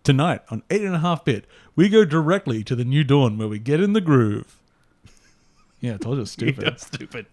Tonight on 8.5-bit, we go directly to the New Dawn where we get in the groove. Yeah, I told you it was stupid. Yeah, stupid.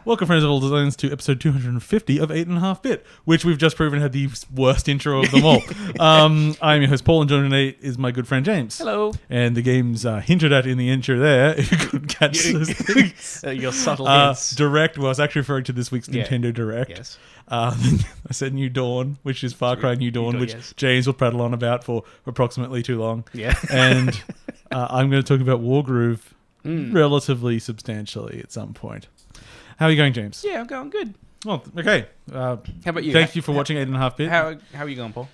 Welcome, friends of all designs, to episode 250 of 8.5-bit, which we've just proven had the worst intro of them all. I'm your host, Paul, and joining me is my good friend, James. Hello. And the game's hinted at in the intro there, if you couldn't catch this. Your subtle hints. Direct, well, I was actually referring to this week's Nintendo Direct. Yes. I said New Dawn, which is Far Cry New Dawn, which yes. James will prattle on about for approximately too long. Yeah. And I'm going to talk about Wargroove relatively substantially at some point. How are you going, James? Yeah, I'm going good. Well, okay. How about you? Thank you for watching 8.5-bit. How are you going, Paul?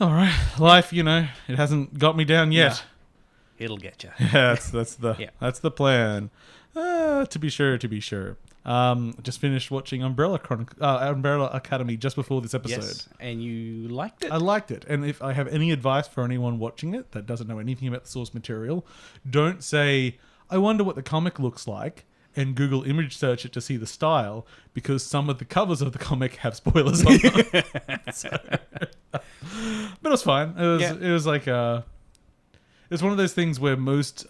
All right. Life, it hasn't got me down yet. No. It'll get you. Yeah, that's the plan. To be sure. Just finished watching Umbrella Academy just before this episode. Yes, and you liked it? I liked it. And if I have any advice for anyone watching it that doesn't know anything about the source material, don't say, I wonder what the comic looks like, and Google image search it to see the style, because some of the covers of the comic have spoilers on them. But it was fine. It was like it's one of those things where most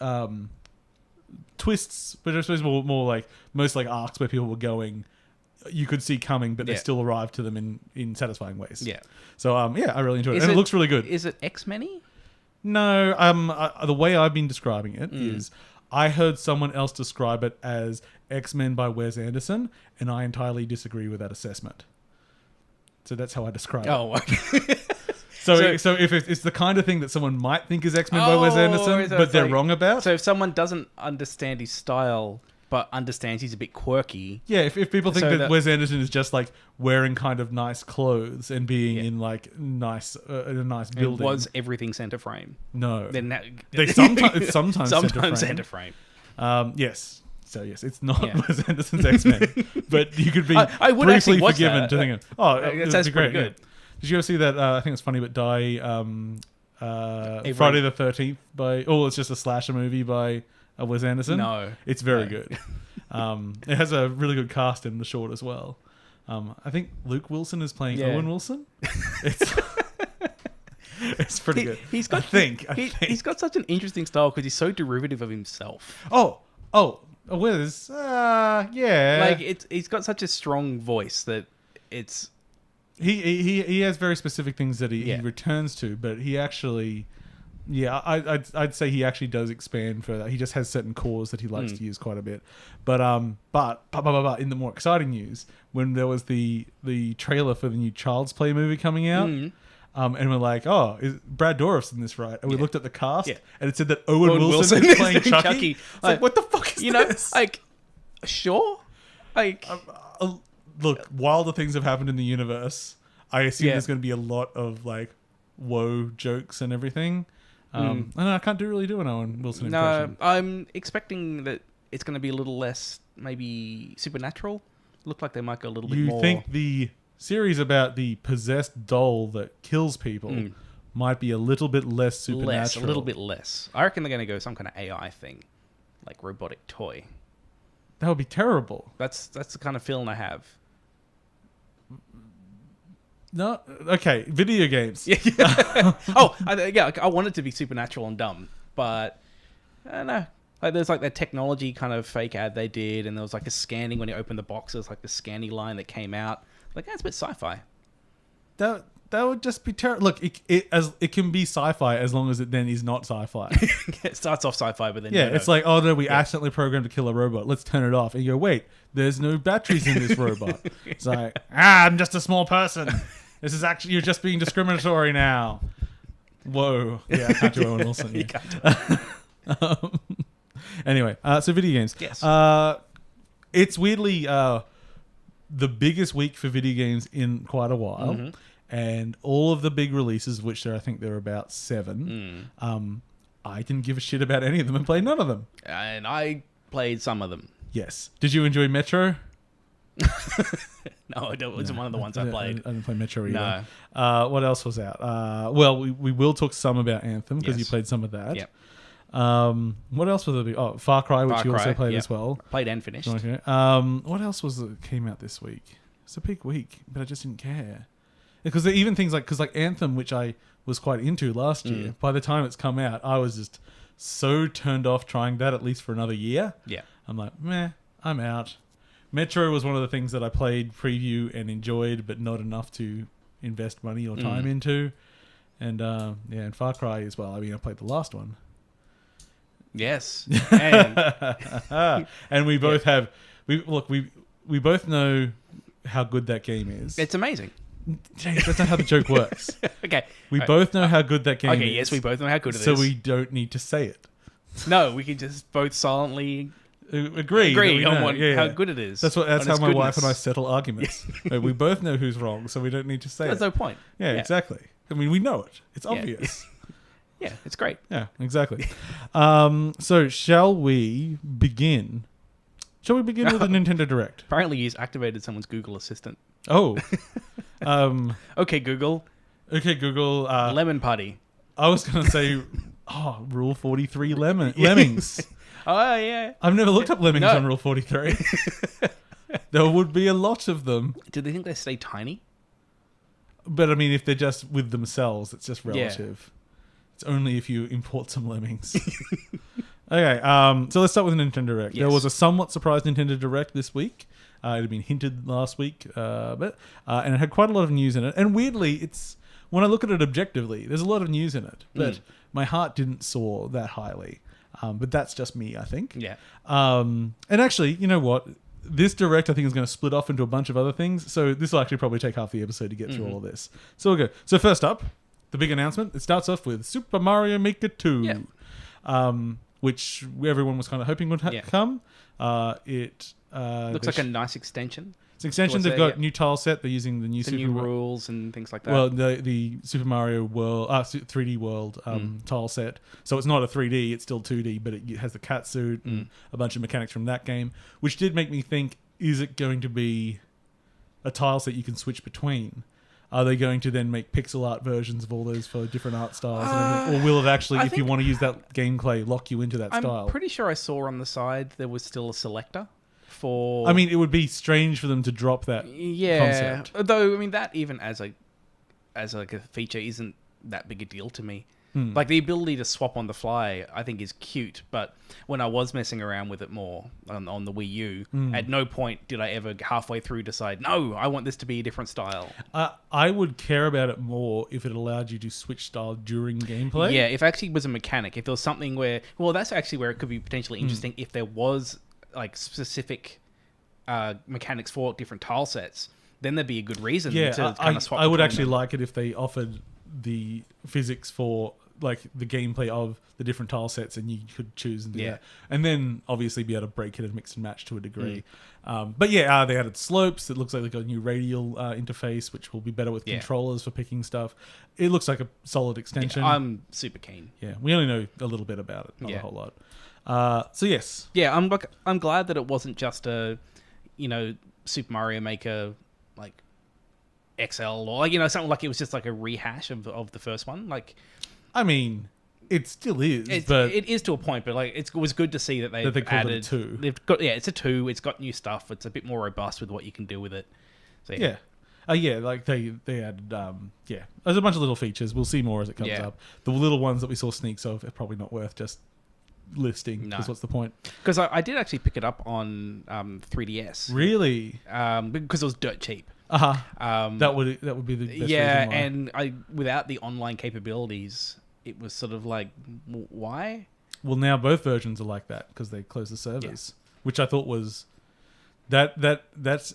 twists, but I suppose more like most like arcs where people were going, you could see coming, but they still arrived to them in satisfying ways. Yeah. So I really enjoyed it. And it looks really good. Is it X-Men-y? No. The way I've been describing it is, I heard someone else describe it as X-Men by Wes Anderson, and I entirely disagree with that assessment. So that's how I describe it. Oh, okay. So if it's the kind of thing that someone might think is X-Men by Wes Anderson, but they're wrong about. So if someone doesn't understand his style, but understands he's a bit quirky. Yeah, if people think that Wes Anderson is just like wearing kind of nice clothes and being in like nice in a nice building. Was everything center frame? No. Then it's sometimes center frame. Yes. So yes, it's not Wes Anderson's X-Men, but you could be I would briefly watch forgiven that. to think, it sounds great. pretty good. Yeah. Did you ever see that? I think it's Funny But Die. Friday the 13th by. Oh, it's just a slasher movie by Wes Anderson. No, it's very good. It has a really good cast in the short as well. I think Luke Wilson is playing Owen Wilson. It's pretty good. He's got such an interesting style because he's so derivative of himself. Wes. Yeah. Like he's got such a strong voice that it's. He has very specific things that he returns to, but he actually, I'd say he actually does expand further. He just has certain cores that he likes to use quite a bit. But in the more exciting news, when there was the trailer for the new Child's Play movie coming out, and we're like, oh, is Brad Dourif's in this, right? And we looked at the cast, and it said that Owen Wilson is playing Chucky. It's like, what the fuck is this? Sure, look, wilder things have happened in the universe. I assume there's going to be a lot of like woe jokes and everything. I can't really do an Owen Wilson impression. No, I'm expecting that it's going to be a little less, maybe supernatural. Look like they might go a little bit more. You think the series about the possessed doll that kills people might be a little bit less supernatural? A little bit less. I reckon they're going to go some kind of AI thing, like robotic toy. That would be terrible. That's the kind of feeling I have. No, okay, video games. I want it to be supernatural and dumb, but I don't know. Like there's like that technology kind of fake ad they did, and there was like a scanning when you open the box. There's like the scanning line that came out. Like that's a bit sci-fi. That would just be terrible. Look, it can be sci-fi as long as it then is not sci-fi. It starts off sci-fi, but then it's like, oh no, we accidentally programmed to kill a robot. Let's turn it off. And you go, wait, there's no batteries in this robot. It's like, I'm just a small person. This is actually, you're just being discriminatory now. Whoa. Yeah, I can't do Owen Wilson. You can't. Anyway, so video games. Yes. It's weirdly the biggest week for video games in quite a while. Mm-hmm. And all of the big releases, which I think there are about 7, I didn't give a shit about any of them and played none of them. And I played some of them. Yes. Did you enjoy Metro? No, it wasn't one of the ones I played. I didn't play Metro either. No. What else was out? Well, we will talk some about Anthem because you played some of that. Yep. What else was there? Oh, Far Cry, which you also played as well. Played and finished. Okay. What else came out this week? It's a big week, but I just didn't care. Because even things like Anthem, which I was quite into last year, by the time it's come out, I was just so turned off trying that at least for another year. Yeah. I'm like, meh, I'm out. Metro was one of the things that I played preview and enjoyed, but not enough to invest money or time into. And and Far Cry as well. I mean, I played the last one. Yes. And we both have... We both know how good that game is. It's amazing. James, that's not how the joke works. Okay. We both know how good that game is. Okay, yes, we both know how good it is. So we don't need to say it. No, we can just both silently agree on how good it is. That's how my wife and I settle arguments. We both know who's wrong, so we don't need to say There's it. no point. Yeah, exactly. I mean, we know it. It's obvious. Yeah, it's great. Yeah, exactly. So shall we begin? Shall we begin with a Nintendo Direct? Apparently, he's activated someone's Google Assistant. Oh. Okay, Google. Okay, Google. Lemon Party. I was going to say, Rule 43 Lemmings. Oh, yeah. I've never looked up lemmings on Rule 43. There would be a lot of them. Do they think they stay tiny? But I mean, if they're just with themselves, it's just relative. It's only if you import some lemmings. Okay, so let's start with Nintendo Direct. Yes. There was a somewhat surprise Nintendo Direct this week. It had been hinted last week, and it had quite a lot of news in it. And weirdly, when I look at it objectively, there's a lot of news in it, but my heart didn't soar that highly. But that's just me, I think. Yeah. And actually, you know what? This Direct, I think, is going to split off into a bunch of other things. So this will actually probably take half the episode to get through all of this. So we'll go. So first up, the big announcement. It starts off with Super Mario Maker 2, which everyone was kind of hoping would come. It looks like a nice extension. It's an extension. They've got new tile set. They're using the new new rules and things like that. Well, the Super Mario World, 3D World tile set. So it's not a 3D, it's still 2D, but it has the cat suit and a bunch of mechanics from that game, which did make me think, is it going to be a tile set you can switch between? Are they going to then make pixel art versions of all those for different art styles? Or will it actually, if you want to use that gameplay, lock you into that style? I'm pretty sure I saw on the side there was still a selector. I mean, it would be strange for them to drop that concept. Though, I mean, that even as a feature isn't that big a deal to me. Like, the ability to swap on the fly, I think, is cute. But when I was messing around with it more on the Wii U, at no point did I ever halfway through decide, no, I want this to be a different style. I would care about it more if it allowed you to switch style during gameplay. Yeah, if it actually was a mechanic. If there was something where... Well, that's actually where it could be potentially interesting if there was... like specific mechanics for different tile sets, then there'd be a good reason to kind of swap. I would actually like it if they offered the physics for like the gameplay of the different tile sets, and you could choose and do that, and then obviously be able to break it and mix and match to a degree. But they added slopes. It looks like they got a new radial interface, which will be better with controllers for picking stuff. It looks like a solid extension. I'm super keen. Yeah, we only know a little bit about it, not a whole lot. So yes, I'm glad that it wasn't just a, Super Mario Maker like XL or something like it was just like a rehash of the first one. Like, I mean, it still is, but it is to a point. But like, it was good to see that they added it a 2. They've got it's a 2. It's got new stuff. It's a bit more robust with what you can do with it. So like they added there's a bunch of little features. We'll see more as it comes up. The little ones that we saw sneaks of are probably not worth just listing, because what's the point? Because I did actually pick it up on 3DS. Really? Because it was dirt cheap. That would be the best reason why. And without the online capabilities, it was sort of like, why? Well, now both versions are like that because they closed the servers, which I thought was that's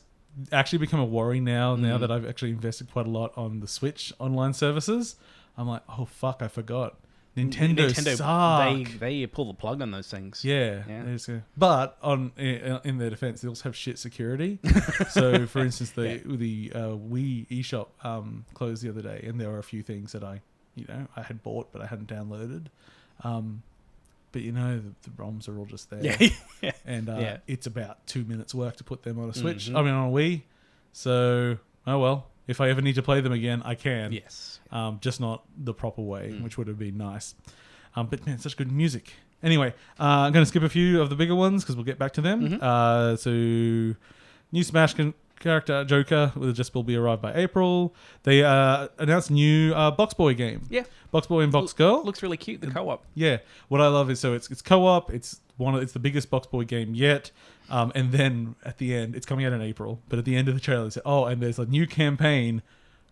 actually become a worry now that I've actually invested quite a lot on the Switch online services. I'm like, oh fuck, I forgot. Nintendo suck. They pull the plug on those things. Yeah. But in their defense, they also have shit security. So, for instance, the Wii eShop closed the other day, and there were a few things that I had bought but I hadn't downloaded. But the ROMs are all just there. Yeah. And it's about 2 minutes work to put them on a Switch. I mean, on a Wii. So, oh well. If I ever need to play them again, I can. Yes. Just not the proper way, which would have been nice. But man, such good music. Anyway, I'm going to skip a few of the bigger ones because we'll get back to them. So, new Smash character Joker will be arrived by April. They announced a new BoxBoy game. Yeah. BoxBoy and BoxGirl. Looks really cute, the co-op. Yeah. What I love is it's co-op. It's the biggest BoxBoy game yet. And then at the end, it's coming out in April. But at the end of the trailer, they say, and there's a new campaign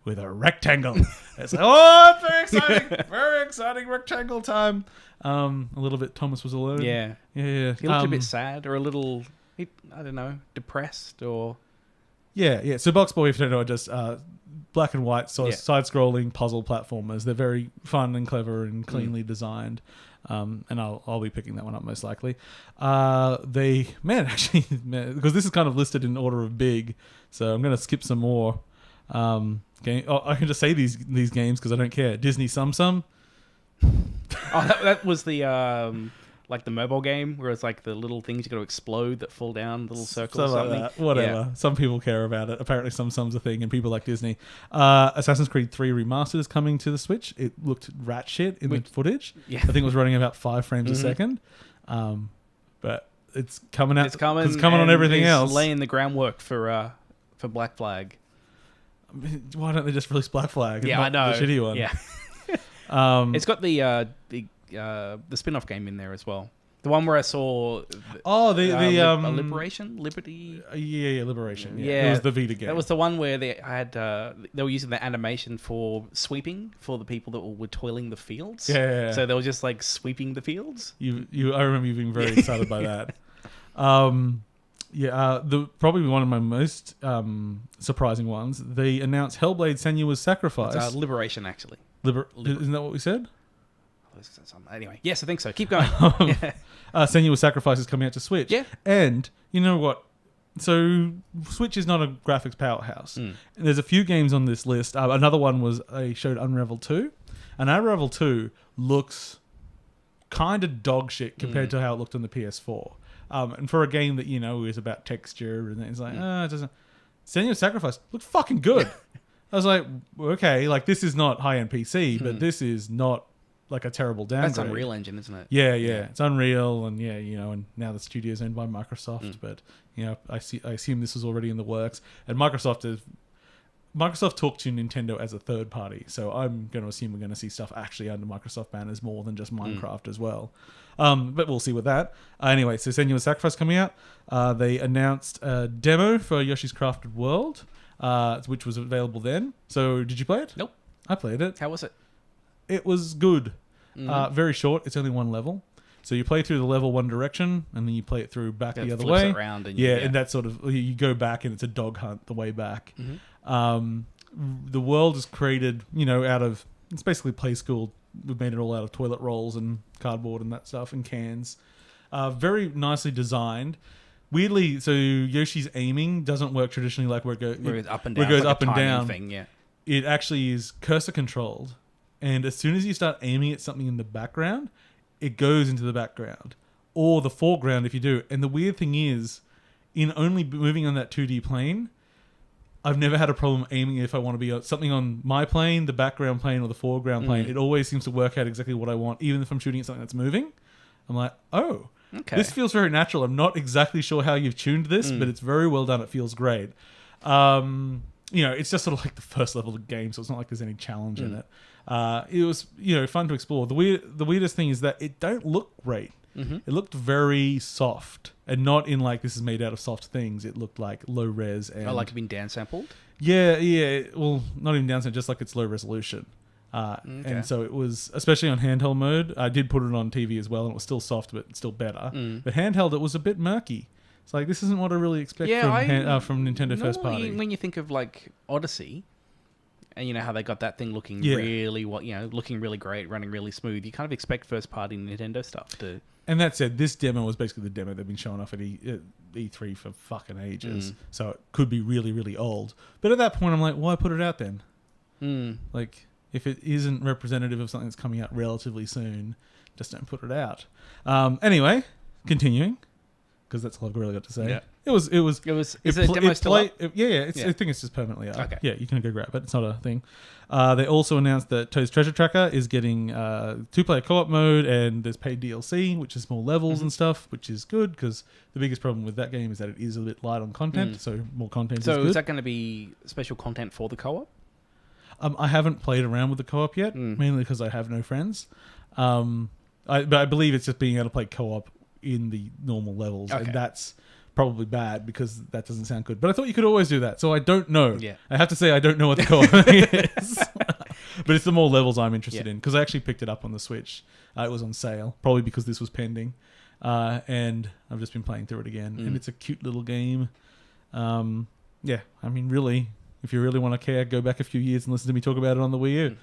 with a rectangle. It's like, it's very exciting. Very exciting rectangle time. A little bit Thomas was alone. Yeah. Yeah. He looked a bit sad or a little, I don't know, depressed or... Yeah. So BoxBoy, if you don't know, are just black and white side-scrolling puzzle platformers. They're very fun and clever and cleanly designed. And I'll be picking that one up most likely. Because this is kind of listed in order of big, so I'm going to skip some more. I can just say these games because I don't care. Disney Sum Sum. That was the like the mobile game where it's like the little things you got to explode that fall down, little circles or something. Like that. Whatever. Yeah. Some people care about it. Apparently Sum Sum's a thing and people like Disney. Assassin's Creed 3 Remastered is coming to the Switch. It looked rat shit in the footage. Yeah. I think it was running about 5 frames a second. But it's coming out. It's coming on everything else. Laying the groundwork for Black Flag. I mean, why don't they just release Black Flag? Yeah, I know. The shitty one. Yeah. It's got the spin-off game in there as well. The one where I saw Liberation? Liberty? Yeah, Liberation. Yeah. It was the Vita game. That was the one where they were using the animation for sweeping for the people that were toiling the fields. Yeah. So they were just like sweeping the fields. I remember you being very excited by that. Probably one of my most surprising ones. They announced Hellblade: Senua's Sacrifice. It's Liberation, actually. Isn't that what we said? Anyway, yes, I think so. Keep going. Senua's Sacrifice is coming out to Switch. Yeah. And you know what? So Switch is not a graphics powerhouse. And there's a few games on this list. Another one was they showed Unravel 2. And Unravel 2 looks kind of dog shit compared to how it looked on the PS4. And for a game that, is about texture and it's like, it doesn't... Senua's Sacrifice looked fucking good. I was like, okay, like this is not high-end PC, but this is not like a terrible downgrade. That's Unreal Engine, isn't it? Yeah. It's Unreal, and and now the studio's owned by Microsoft. But I assume this was already in the works. And Microsoft talked to Nintendo as a third party, so I'm going to assume we're going to see stuff actually under Microsoft banners more than just Minecraft as well. But we'll see with that. Anyway, so Senua's Sacrifice coming out. They announced a demo for Yoshi's Crafted World, which was available then. So did you play it? Nope. I played it. How was it? It was good. Very short. It's only one level. So you play through the level one direction, and then you play it through back the other way. It around and and that sort of... You go back, and it's a dog hunt the way back. The world is created, out of... It's basically Play School. We've made it all out of toilet rolls and cardboard and that stuff, and cans. Very nicely designed. Weirdly, so Yoshi's aiming doesn't work traditionally like where it goes up and down. Where it goes up and down. Thing, yeah. It actually is cursor controlled. And as soon as you start aiming at something in the background, it goes into the background. Or the foreground if you do. And the weird thing is, in only moving on that 2D plane, I've never had a problem aiming if I want to be something on my plane, the background plane, or the foreground plane. It always seems to work out exactly what I want, even if I'm shooting at something that's moving. I'm like, okay. This feels very natural. I'm not exactly sure how you've tuned this, but it's very well done. It feels great. It's just sort of like the first level of the game, so it's not like there's any challenge in it. It was, fun to explore. The weirdest thing is that it don't look great. It looked very soft, and not in like this is made out of soft things. It looked like low res and like it being downsampled. Yeah. Well, not even downsampled, just like it's low resolution. And so it was, especially on handheld mode. I did put it on TV as well, and it was still soft, but still better. But handheld, it was a bit murky. It's like this isn't what I really expect from Nintendo first party. When you think of like Odyssey, and how they got that thing looking looking really great, running really smooth, you kind of expect first party Nintendo stuff to. And that said, this demo was basically the demo they've been showing off at E3 for fucking ages. So it could be really, really old. But at that point, I'm like, why put it out then? Like, if it isn't representative of something that's coming out relatively soon, just don't put it out. Anyway, continuing, because that's all I've really got to say. Yeah. It was. Is the demo still up? Yeah. I think it's just permanently up. Okay. Yeah, you can go grab it. It's not a thing. They also announced that Toad's Treasure Tracker is getting 2-player co-op mode, and there's paid DLC, which is more levels and stuff, which is good, because the biggest problem with that game is that it is a bit light on content, so more content is good. So is that going to be special content for the co-op? I haven't played around with the co-op yet, mainly because I have no friends. But I believe it's just being able to play co-op in the normal levels, and that's probably bad because that doesn't sound good. But I thought you could always do that, so I don't know. Yeah. I have to say I don't know what the co-op is. But it's the more levels I'm interested in, because I actually picked it up on the Switch. It was on sale, probably because this was pending. And I've just been playing through it again, and it's a cute little game. Yeah, I mean, really, if you really want to care, go back a few years and listen to me talk about it on the Wii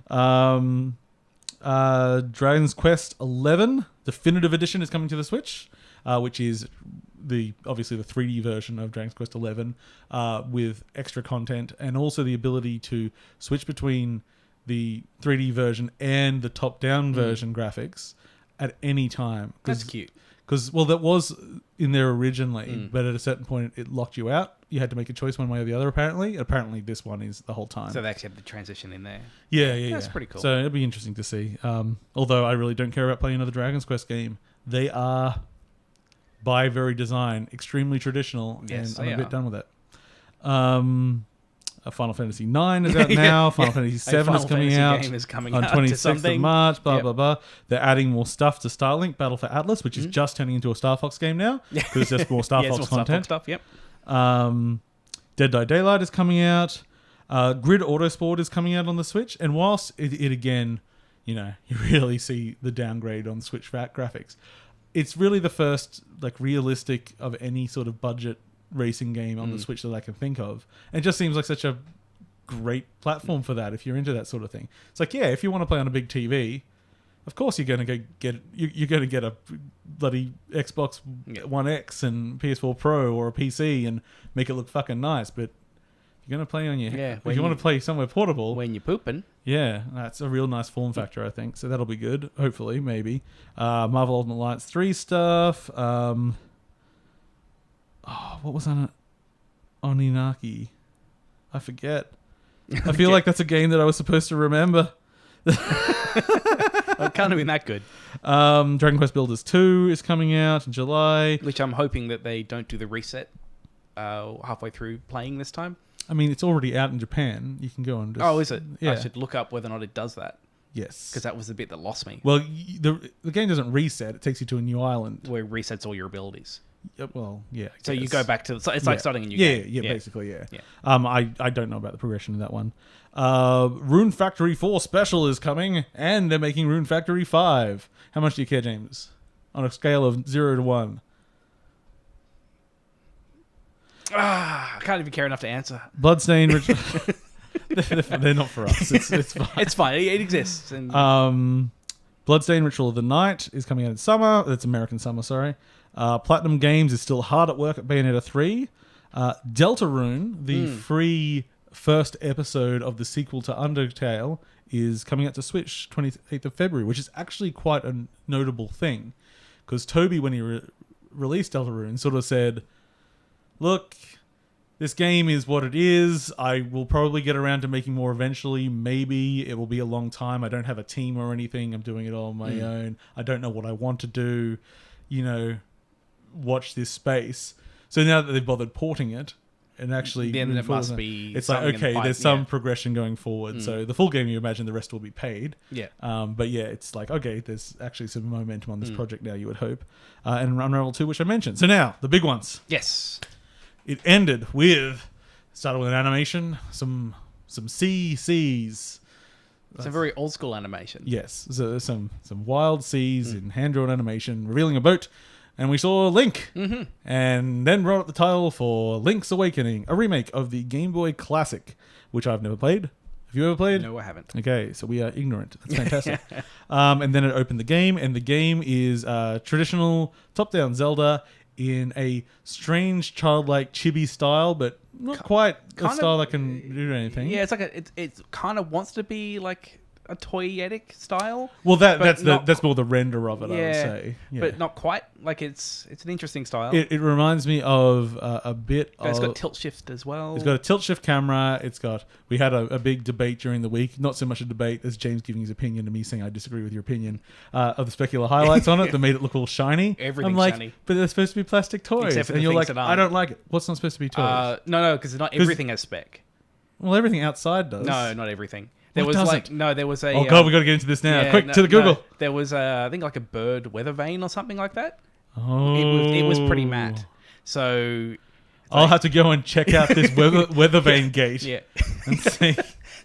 U. Dragon's Quest 11 Definitive Edition is coming to the Switch, which is obviously the 3D version of Dragon's Quest 11 with extra content, and also the ability to switch between the 3D version and the top-down version graphics at any time. That's cute. Because, well, that was in there originally, but at a certain point it locked you out. You had to make a choice one way or the other, apparently. Apparently this one is the whole time. So they actually have the transition in there. Yeah. That's pretty cool. So it'll be interesting to see. Although I really don't care about playing another Dragon's Quest game. They are, by very design, extremely traditional, and I'm a bit done with it. Final Fantasy 9 is out now. Final Fantasy 7 is coming out on 26th of March. Blah, blah, blah. They're adding more stuff to Starlink Battle for Atlas, which is just turning into a Star Fox game now, because it's just more Star Fox content. Star Fox stuff, Dead by Daylight is coming out. Grid Autosport is coming out on the Switch. And whilst it again, you really see the downgrade on Switch graphics, it's really the first realistic of any sort of budget racing game on the Switch that I can think of. And it just seems like such a great platform for that if you're into that sort of thing. It's like, if you want to play on a big TV, of course you're going to get a bloody Xbox One X and PS4 Pro or a PC and make it look fucking nice. But if you're going to play on if you want to play somewhere portable, when you're pooping, that's a real nice form factor, I think. So that'll be good. Hopefully, maybe. Marvel Ultimate Alliance 3 stuff. What was on it? Oninaki. I forget. I feel like that's a game that I was supposed to remember. It can't have been that good. Dragon Quest Builders 2 is coming out in July. Which I'm hoping that they don't do the reset halfway through playing this time. I mean, it's already out in Japan. You can go and just... Oh, is it? Yeah. I should look up whether or not it does that. Yes. Because that was the bit that lost me. Well, the game doesn't reset. It takes you to a new island. Where it resets all your abilities. Well, yeah. So you go back to... It's like starting a new game. Yeah, basically, yeah. I don't know about the progression in that one. Rune Factory 4 Special is coming, and they're making Rune Factory 5. How much do you care, James? On a scale of 0 to 1. I can't even care enough to answer. Bloodstained... They're not for us. It's fine. It's fine. It exists. And... Bloodstained Ritual of the Night is coming out in summer. That's American summer, sorry. Platinum Games is still hard at work at Bayonetta 3. Deltarune, the free first episode of the sequel to Undertale, is coming out to Switch 28th of February, which is actually quite a notable thing. Because Toby, when he released Deltarune, sort of said, look, this game is what it is. I will probably get around to making more eventually. Maybe it will be a long time. I don't have a team or anything. I'm doing it all on my own. I don't know what I want to do. Watch this space. So now that they've bothered porting it and actually... Then there must be... It's like, okay, there's some progression going forward. So the full game, you imagine the rest will be paid. Yeah. But yeah, it's like, okay, there's actually some momentum on this project now, you would hope. And Unravel 2, which I mentioned. So now, the big ones. Yes. It ended with... Started with an animation, some seas. It's a very old school animation. Yes. So some wild seas in hand-drawn animation, revealing a boat. And we saw Link. And then wrote up the title for Link's Awakening, a remake of the Game Boy Classic, which I've never played. Have you ever played? No, I haven't. Okay, so we are ignorant. That's fantastic. And then it opened the game, and the game is traditional top-down Zelda in a strange, childlike chibi style, but not quite a style that can do anything. Yeah, it's like it kind of wants to be like a toyetic style. Well, that's more the render of it, I would say. Yeah. But not quite. Like, it's an interesting style. It reminds me of a bit of... It's got tilt shift as well. It's got a tilt shift camera. We had a big debate during the week. Not so much a debate as James giving his opinion to me saying I disagree with your opinion of the specular highlights on it that made it look all shiny. Everything's shiny. But they're supposed to be plastic toys. Except for and the you're things like, that aren't. I don't like it. What's not supposed to be toys? No, because not everything has spec. Well, everything outside does. No, not everything. There was a... Oh, God, we got to get into this now. Quick, to the Google. No, there was, I think, like a bird weather vane or something like that. Oh. It was pretty matte. So... I'll have to go and check out this weather vane gate. Yeah. And see.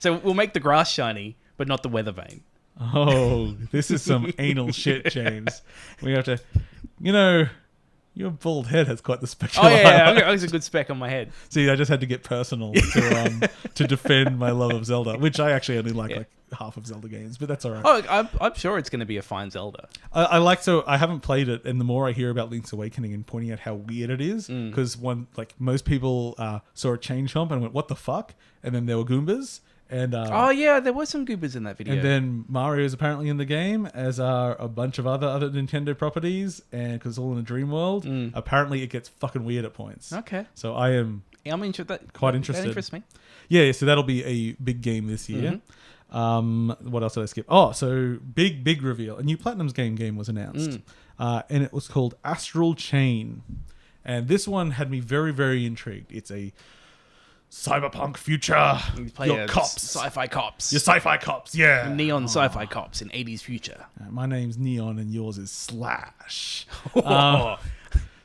So we'll make the grass shiny, but not the weather vane. Oh, this is some anal shit, James. We have to... Your bald head has quite the specular I got a good spec on my head. See, I just had to get personal to defend my love of Zelda, which I actually only like half of Zelda games, but that's all right. Oh, I'm sure it's going to be a fine Zelda. I haven't played it, and the more I hear about Link's Awakening and pointing out how weird it is, because most people saw a chain chomp and went, "What the fuck?" And then there were Goombas. And, there were some Goombas in that video. And then Mario is apparently in the game, as are a bunch of other Nintendo properties, and because it's all in a dream world, apparently it gets fucking weird at points. Okay. So I'm quite interested. That interests me. Yeah, so that'll be a big game this year. What else did I skip? Oh, so big reveal. A new Platinum's game was announced, and it was called Astral Chain. And this one had me very, very intrigued. It's a cyberpunk future. You play your cops. Sci-fi cops. Your sci-fi cops, yeah. Neon sci-fi cops in 80s future. My name's Neon and yours is Slash.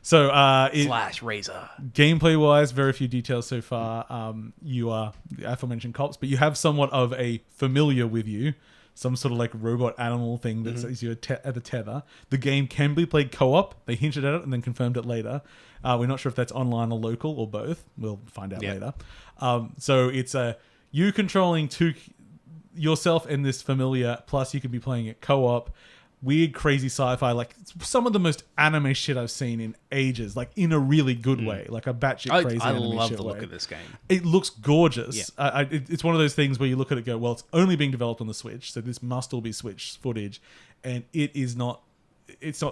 Slash Razor. Gameplay-wise, very few details so far. You are the aforementioned cops, but you have somewhat of a familiar with you. Some sort of like robot animal thing that says you're at the tether. The game can be played co-op. They hinted at it and then confirmed it later. We're not sure if that's online or local or both. We'll find out later. So it's you controlling yourself and this familiar, plus you could be playing it co-op. Weird, crazy sci-fi, like some of the most anime shit I've seen in ages, like in a really good way, like a batshit crazy anime shit. I love the look of this game. It looks gorgeous. Yeah. It's one of those things where you look at it and go, well, it's only being developed on the Switch, so this must all be Switch footage, and it's not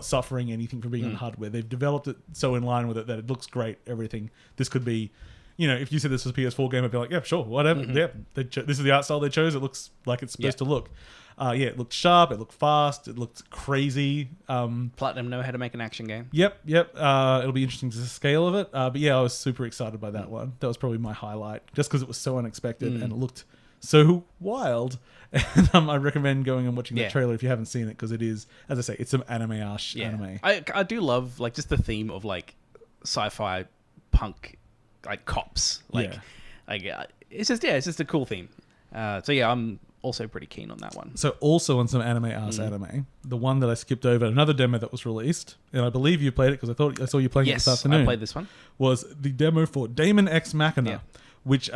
suffering anything from being on hardware. They've developed it so in line with it that it looks great, everything. This could be... if you said this was a PS4 game, I'd be like, yeah, sure, whatever. Yeah, this is the art style they chose. It looks like it's supposed to look. It looked sharp. It looked fast. It looked crazy. Platinum know how to make an action game. Yep. It'll be interesting to see the scale of it. But yeah, I was super excited by that one. That was probably my highlight, just because it was so unexpected and it looked so wild. And I recommend going and watching that trailer if you haven't seen it, because it is, as I say, it's some anime-ash anime. I do love like just the theme of like sci-fi punk, like cops. It's just a cool theme. I'm also pretty keen on that one. So also on some anime, the one that I skipped over, another demo that was released, and I believe you played it because I saw you playing it this afternoon. I played this one. Was the demo for Daemon X Machina, which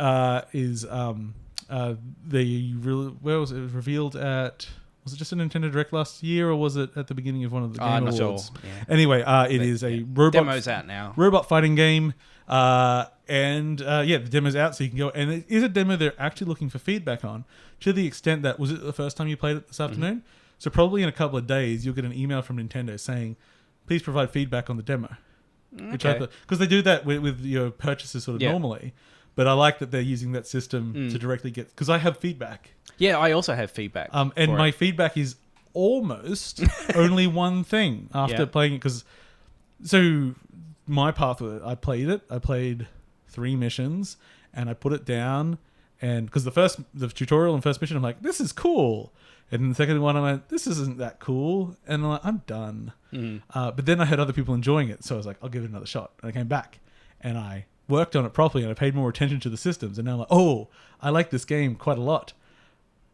is where was it revealed at? Was it just a Nintendo Direct last year, or was it at the beginning of one of the Game Awards? Not sure. Yeah. Anyway, it is a robot... Demo's out now. Robot fighting game. The demo's out, so you can go... And it is a demo they're actually looking for feedback on, to the extent that... Was it the first time you played it this afternoon? So probably in a couple of days, you'll get an email from Nintendo saying, please provide feedback on the demo. Okay. Because they do that with your purchases sort of normally. But I like that they're using that system to directly get... Because I have feedback. Yeah, I also have feedback. And my feedback is almost only one thing after playing it. So my path with it, I played 3 missions, and I put it down. And because the tutorial and first mission, I'm like, this is cool. And then the second one, I went, this isn't that cool. And I'm like, I'm done. But then I had other people enjoying it. So I was like, I'll give it another shot. And I came back and I worked on it properly, and I paid more attention to the systems. And now I'm like, oh, I like this game quite a lot.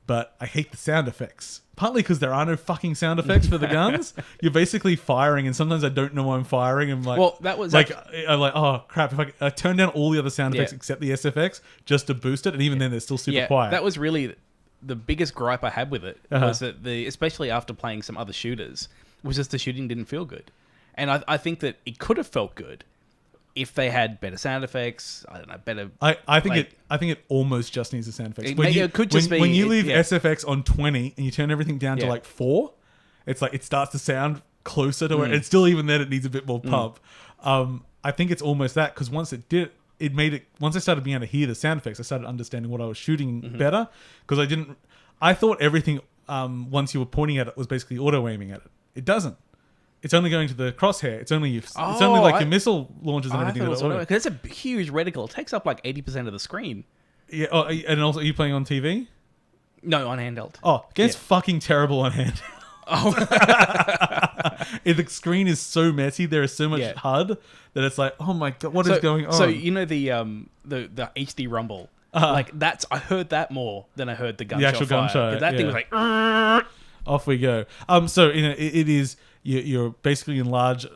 But I hate the sound effects. Partly because there are no fucking sound effects for the guns. You're basically firing, and sometimes I don't know why I'm firing. I'm like, well, that was like, I'm like, oh crap! If I turn down all the other sound effects except the SFX just to boost it, and even then they're still super quiet. That was really the biggest gripe I had with it. Was that especially after playing some other shooters, was just the shooting didn't feel good, and I think that it could have felt good. if they had better sound effects, I don't know, better. I think it almost just needs the sound effects. It could just be when you leave SFX on 20 and you turn everything down to like 4, it's like it starts to sound closer to where it's still, even then it needs a bit more pump. I think it's almost that, because once it did, it made it. Once I started being able to hear the sound effects, I started understanding what I was shooting better, because I thought everything once you were pointing at it was basically auto aiming at it. It doesn't. It's only going to the crosshair. It's only like your missile launchers and everything. Because it's a huge reticle. It takes up like 80% of the screen. Yeah. Oh, and also, are you playing on TV? No, on handheld. Oh, game's fucking terrible on handheld. Oh, the screen is so messy. There is so much HUD that it's like, oh my god, what is going on? So you know the HD rumble, like I heard that more than I heard the gunshot. The actual gunshot. That thing was like, off we go. So it is. You're basically in large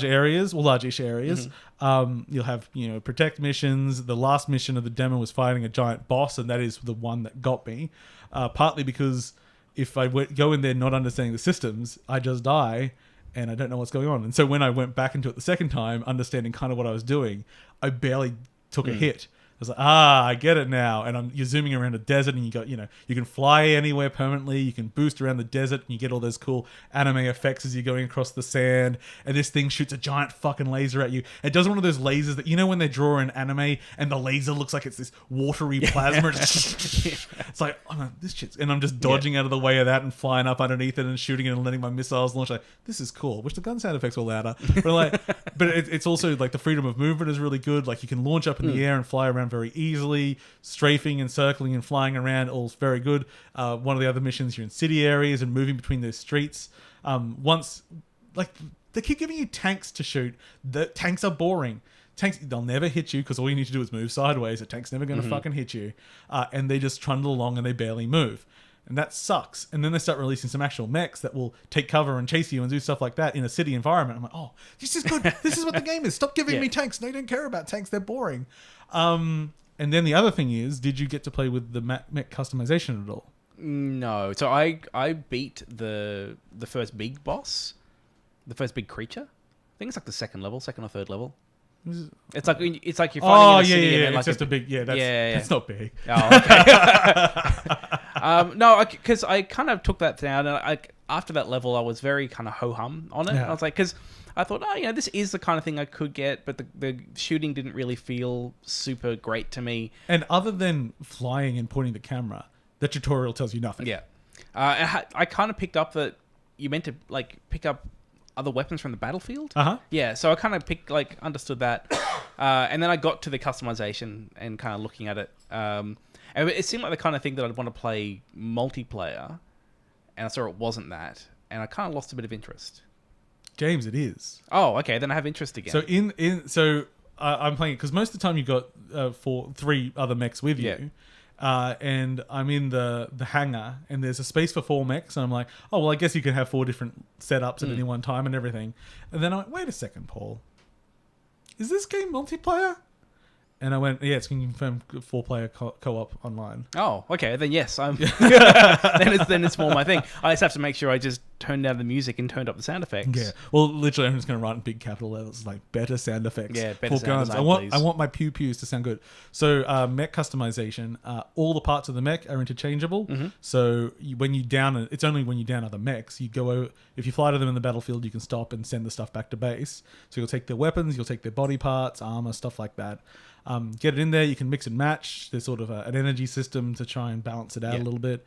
areas, well, large-ish areas. You'll have protect missions. The last mission of the demo was fighting a giant boss, and that is the one that got me. Partly because if I go in there not understanding the systems, I just die and I don't know what's going on. And so when I went back into it the second time, understanding kind of what I was doing, I barely took a hit. I was like, I get it now. And you're zooming around a desert, and you got, you can fly anywhere permanently. You can boost around the desert, and you get all those cool anime effects as you're going across the sand. And this thing shoots a giant fucking laser at you. It does one of those lasers that, when they draw an anime and the laser looks like it's this watery plasma. It's like, oh no, this shit's... And I'm just dodging out of the way of that and flying up underneath it and shooting it and letting my missiles launch. Like, this is cool. Wish the gun sound effects were louder. But it's also like the freedom of movement is really good. Like, you can launch up in the air and fly around very easily, strafing and circling and flying around, all's very good. One of the other missions, you're in city areas and moving between those streets. They keep giving you tanks to shoot. The tanks are boring. Tanks, they'll never hit you because all you need to do is move sideways. A tank's never going to fucking hit you. And they just trundle along and they barely move. And that sucks. And then they start releasing some actual mechs that will take cover and chase you and do stuff like that in a city environment. I'm like, oh, this is good. This is what the game is. Stop giving me tanks. No, you don't care about tanks. They're boring. And then the other thing is, did you get to play with the mech customization at all? No. So I beat the first big boss, the first big creature. I think it's like the second or third level. It's like you're finding in a city. Yeah. And it's just a big... Yeah, that's not big. Oh, okay. No, because I kind of took that down, and after that level, I was very kind of ho-hum on it. Yeah. I was like, because I thought, this is the kind of thing I could get, but the shooting didn't really feel super great to me. And other than flying and pointing the camera, the tutorial tells you nothing. Yeah. I kind of picked up that you meant to pick up other weapons from the battlefield. Yeah, so I kind of understood that. And then I got to the customization and kind of looking at it. And it seemed like the kind of thing that I'd want to play multiplayer, and I saw it wasn't that, and I kind of lost a bit of interest. James, it is. Oh, okay, then I have interest again. So I'm playing it because most of the time you've got 3 other mechs with you. And I'm in the hangar, and there's a space for 4 mechs, and I'm like, oh, well, I guess you can have 4 different setups at any one time and everything. And then I went, wait a second, Paul. Is this game multiplayer? And I went, yeah, it's confirmed 4-player co-op online. Oh, okay. Then yes, then it's more my thing. I just have to make sure I just turned down the music and turned up the sound effects. Yeah. Well, literally, I'm just going to write in big capital letters, like better sound effects. Yeah, better sound guns. Design, I want my pew-pews to sound good. So mech customization, all the parts of the mech are interchangeable. So when you down it, it's only when you down other mechs, you go over, if you fly to them in the battlefield, you can stop and send the stuff back to base. So you'll take their weapons, you'll take their body parts, armor, stuff like that. Get it in there. You can mix and match. There's sort of an energy system to try and balance it out a little bit.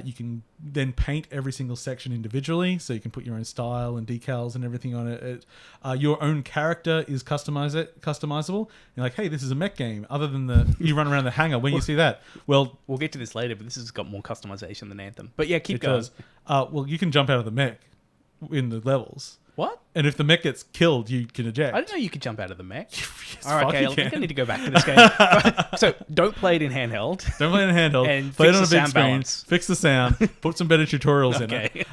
You can then paint every single section individually, so you can put your own style and decals and everything on it. Your own character is customizable. You're like, hey, this is a mech game. Other than you run around the hangar when you see that. Well, we'll get to this later, but this has got more customization than Anthem. But yeah, keep going. Well, you can jump out of the mech in the levels. What? And if the mech gets killed, you can eject. I didn't know you could jump out of the mech. Yes, all right, okay, I think I need to go back to this game. So don't play it in handheld. Don't play it in handheld. And play it on a big screen. Balance. Fix the sound. Put some better tutorials in it.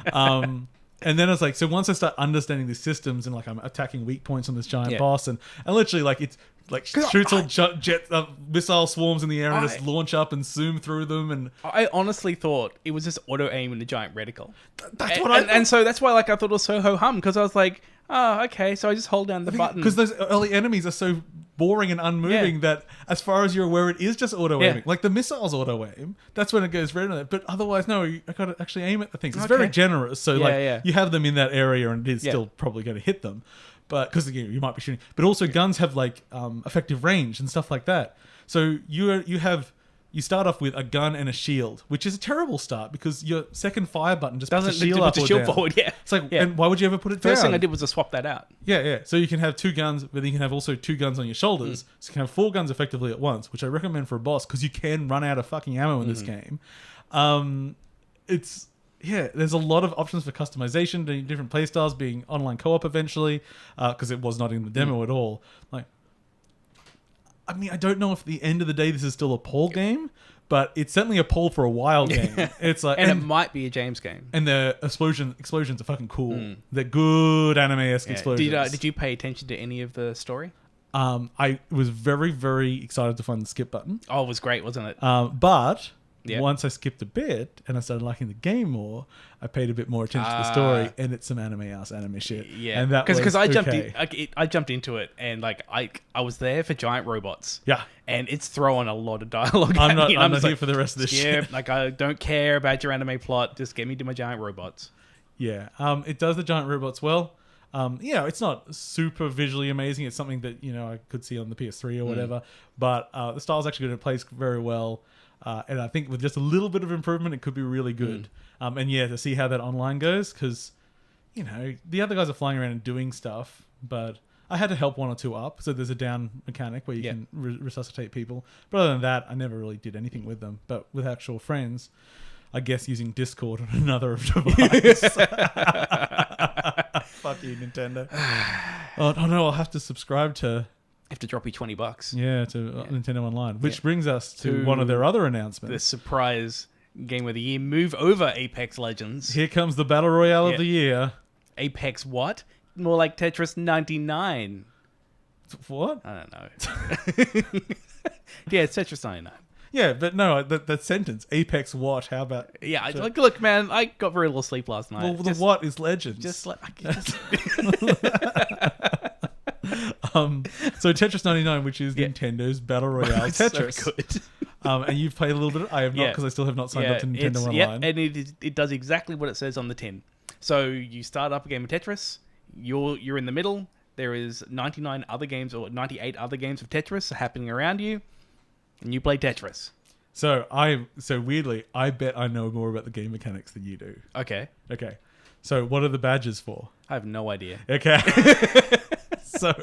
And then it's like, so once I start understanding the systems and I'm attacking weak points on this giant boss, and literally it's like shoots all jet missile swarms in the air and just launch up and zoom through them. And I honestly thought it was just auto aim in a giant reticle. That's what I thought. And so that's why I thought it was so ho hum, because I was like, Oh, okay. So I just hold down the button. Because those early enemies are so boring and unmoving that, as far as you're aware, it is just auto aiming. Like the missiles auto aim. That's when it goes red on it. But otherwise, no, I got to actually aim at the things. It's very generous. So you have them in that area, and it is still probably going to hit them. But because you might be shooting. But also guns have like effective range and stuff like that. So you start off with a gun and a shield, which is a terrible start because your second fire button just doesn't puts the shield up or down. forward. Yeah, it's like, and why would you ever put it down? First thing I did was to swap that out. Yeah. So you can have 2 guns, but then you can have also 2 guns on your shoulders. So you can have 4 guns effectively at once, which I recommend for a boss because you can run out of fucking ammo in this game. There's a lot of options for customization, different playstyles, being online co-op eventually, because it was not in the demo at all. Like, I mean, I don't know if at the end of the day this is still a Paul game, but it's certainly a Paul for a while game. It's like, and it might be a James game. And the explosions are fucking cool. They're good anime-esque explosions. Did you pay attention to any of the story? I was very, very excited to find the skip button. Oh, it was great, wasn't it? But once I skipped a bit and I started liking the game more, I paid a bit more attention to the story, and it's some anime shit. Yeah, and that because I jumped into it, and like I was there for giant robots. Yeah, and it's throwing a lot of dialogue. I'm not here for the rest of this shit. Like, I don't care about your anime plot. Just get me to my giant robots. Yeah, it does the giant robots well. It's not super visually amazing. It's something that I could see on the PS3 or whatever, but the style's actually going to play very well. And I think with just a little bit of improvement, it could be really good. To see how that online goes, because, the other guys are flying around and doing stuff, but I had to help 1 or 2 up. So there's a down mechanic where you can resuscitate people. But other than that, I never really did anything with them. But with actual friends, I guess using Discord on another device. Fuck you, Nintendo. Oh no, I'll have to subscribe to... Have to drop you $20. To Nintendo Online, which brings us to one of their other announcements. The surprise game of the year. Move over, Apex Legends. Here comes the Battle Royale of the year. Apex what? More like Tetris 99. What? I don't know. It's Tetris 99. Yeah, but no, that sentence, Apex what? How about... Yeah, look, man, I got very little sleep last night. Well, the what is Legends. Just like... So Tetris 99, which is Nintendo's Battle Royale Tetris. So good. And you've played a little bit. I have not, because I still have not signed up to Nintendo Online. And it does exactly what it says on the tin. So you start up a game of Tetris. You're in the middle. There is 99 other games or 98 other games of Tetris happening around you, and you play Tetris. So weirdly, I bet I know more about the game mechanics than you do. Okay. So what are the badges for? I have no idea. Okay. So,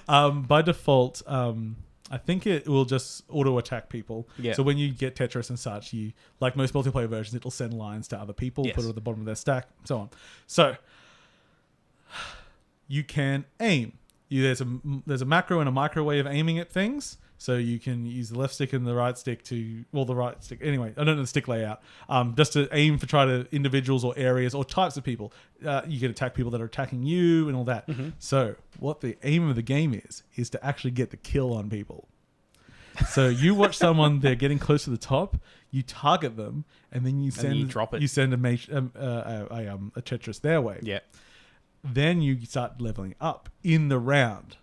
by default, I think it will just auto attack people. Yeah. So when you get Tetris and such, you, like most multiplayer versions, it'll send lines to other people, put it at the bottom of their stack, so on. So you can aim. There's a macro and a micro way of aiming at things. So you can use the left stick and the right stick the right stick. Anyway, I don't know the stick layout. Just to aim for individuals or areas or types of people. You can attack people that are attacking you and all that. Mm-hmm. So what the aim of the game is to actually get the kill on people. So you watch someone, they're getting close to the top, you target them, and then you drop it. You send a Tetris their way. Yeah. Then you start leveling up in the round.